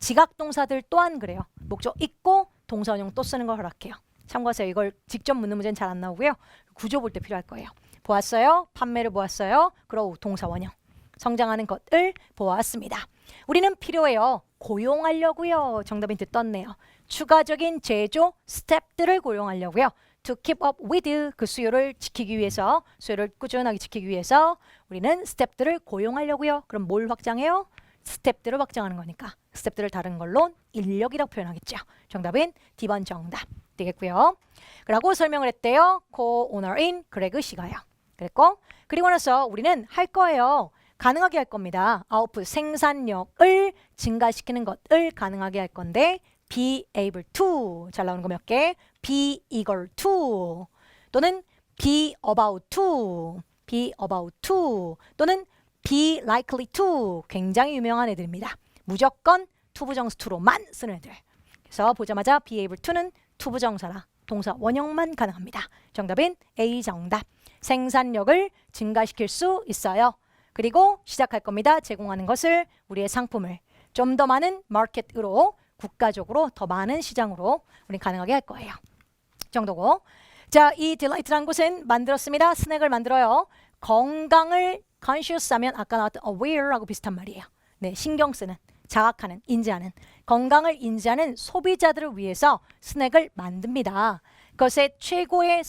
지각동사들 또한 그래요. 목적 있고 동사원형 또 쓰는 걸 허락해요. 참고하세요. 이걸 직접 묻는 문제는 잘 안 나오고요. 구조 볼 때 필요할 거예요. 보았어요. 판매를 보았어요. 그러고 동사원형 성장하는 것을 보았습니다. 우리는 필요해요. 고용하려고요. 정답인 듯 떴네요. 추가적인 제조 스텝들을 고용하려고요. To keep up with 그 수요를 지키기 위해서 수요를 꾸준하게 지키기 위해서 우리는 스텝들을 고용하려고요. 그럼 뭘 확장해요? 스텝들을 확장하는 거니까 스텝들을 다른 걸로 인력이라고 표현하겠죠. 정답은 D번 정답 되겠고요. 그러고 설명을 했대요. co-owner인 그레그 씨가요. 그랬고 그리고 나서 우리는 할 거예요. 가능하게 할 겁니다. 아웃풋 생산력을 증가시키는 것을 가능하게 할 건데 be able to 잘 나오는 거 몇 개? be eager to 또는 be about to 또는 be likely to 굉장히 유명한 애들입니다. 무조건 투부정사 to로만 쓰는 애들. 그래서 보자마자 be able to는 투부정사라 동사 원형만 가능합니다. 정답은 A 정답. 생산력을 증가시킬 수 있어요. 그리고 시작할 겁니다. 제공하는 것을 우리의 상품을 좀 더 많은 마켓으로 국가적으로 더 많은 시장으로 우린 가능하게 할 거예요. 정도고. 자, 이 delight라는 곳은 만들었습니다. 스낵을 만들어요. 건강을 conscious 하면 아까 나왔던 aware하고 비슷한 말이에요. 네, 신경 쓰는, 자각하는, 인지하는, 건강을 인지하는 소비자들을 위해서 스낵을 만듭니다. 그것의 최고의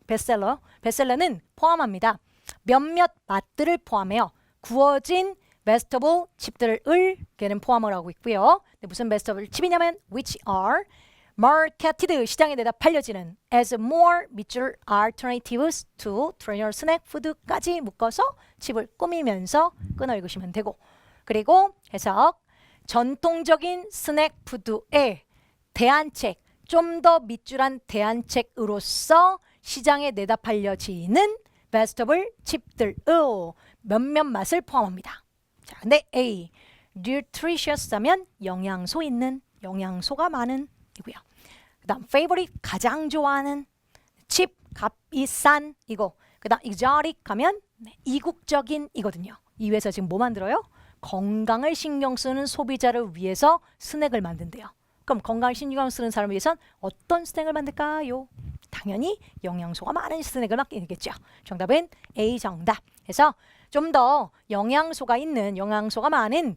베스트셀러는 포함합니다. 몇몇 맛들을 포함해요. 구워진 베지터블 칩들을 걔는 포함을 하고 있고요. 무슨 베지터블 칩이냐면 which are marketed 시장에 내다 팔려지는 as more 밑줄 alternatives to traditional snack food까지 묶어서 칩을 꾸미면서 끊어 읽으시면 되고, 그리고 해석 전통적인 스낵 푸드의 대안책, 좀 더 밑줄한 대안책으로서 시장에 내다 팔려지는 베지터블 칩들 몇몇 맛을 포함합니다. 자, 근데 A nutritious 하면 영양소 있는, 영양소가 많은 이고요. 그다음 favorite 가장 좋아하는, 칩 값이 싼 이거. 그다음 exotic 하면 이국적인 이거든요. 이 회사 지금 뭐 만들어요? 건강을 신경 쓰는 소비자를 위해서 스낵을 만든대요. 그럼 건강을 신경 쓰는 사람을 위해선 어떤 스낵을 만들까요? 당연히 영양소가 많은 스낵을 만들겠죠. 정답은 A 정답. 그래서 좀 더 영양소가 있는, 영양소가 많은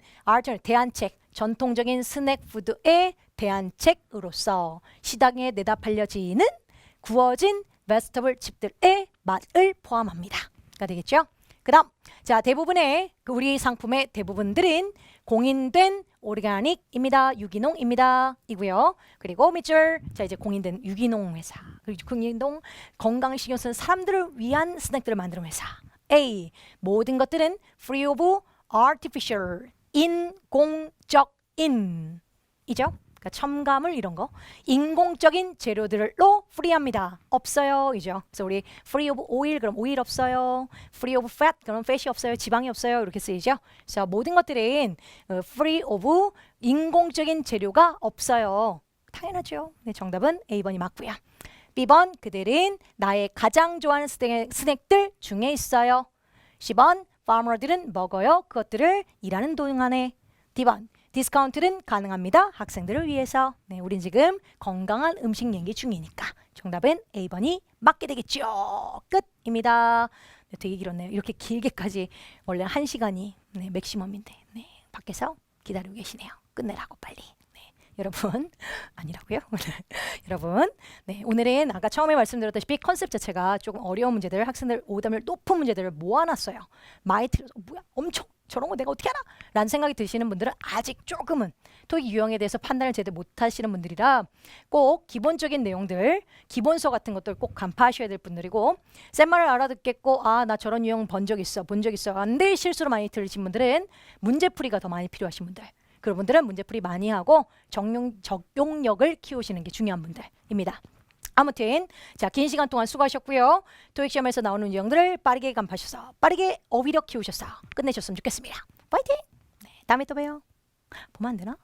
대안책, 전통적인 스낵 푸드의 대안책으로서 시장에 내다 팔려지는 구워진 베지터블 칩들의 맛을 포함합니다.가 되겠죠. 그 다음, 자, 대부분의 우리 상품의 대부분들은 공인된 오르가닉입니다. 유기농입니다. 이고요. 그리고 밑줄, 자, 이제 공인된 유기농 회사, 그리고 공인동 건강 신경 쓰는 사람들을 위한 스낵들을 만드는 회사. A, 모든 것들은 free of artificial, 인공적인 이죠. 그러니까 첨가물 이런 거 인공적인 재료들로 프리합니다. 없어요 이죠. 그래서 우리 free of oil 그럼 오일 없어요. free of fat 그럼 fat이 없어요. 지방이 없어요. 이렇게 쓰이죠. 그래서 모든 것들은 free of 인공적인 재료가 없어요. 당연하죠. 네, 정답은 A번이 맞고요. B번 그들은 나의 가장 좋아하는 스낵들 중에 있어요. C번 farmer들은 먹어요. 그것들을 일하는 동안에. D번 디스카운트는 가능합니다. 학생들을 위해서. 네, 우린 지금 건강한 음식 얘기 중이니까 정답은 A번이 맞게 되겠죠. 끝입니다. 네, 되게 길었네요. 이렇게 길게까지 원래 1시간이 네, 맥시멈인데 네, 밖에서 기다리고 계시네요. 끝내라고 빨리. 네, 여러분 아니라고요? 여러분 네, 오늘은 아까 처음에 말씀드렸다시피 컨셉 자체가 조금 어려운 문제들, 학생들 오답률 높은 문제들을 모아놨어요. 많이 틀려서 뭐야 엄청 저런 거 내가 어떻게 알아? 라는 생각이 드시는 분들은 아직 조금은 토익 유형에 대해서 판단을 제대로 못하시는 분들이라 꼭 기본적인 내용들, 기본서 같은 것들 꼭 간파하셔야 될 분들이고, 쌤말을 알아듣겠고 아 나 저런 유형 본 적 있어 안돼 실수로 많이 들으신 분들은 문제풀이가 더 많이 필요하신 분들, 그런 분들은 문제풀이 많이 하고 적용력을 키우시는 게 중요한 분들입니다. 아무튼 자, 긴 시간 동안 수고하셨고요. 토익 시험에서 나오는 유형들을 빠르게 간파하셔서 빠르게 어휘력 키우셔서 끝내셨으면 좋겠습니다. 파이팅! 네, 다음에 또 봬요. 보면 안 되나?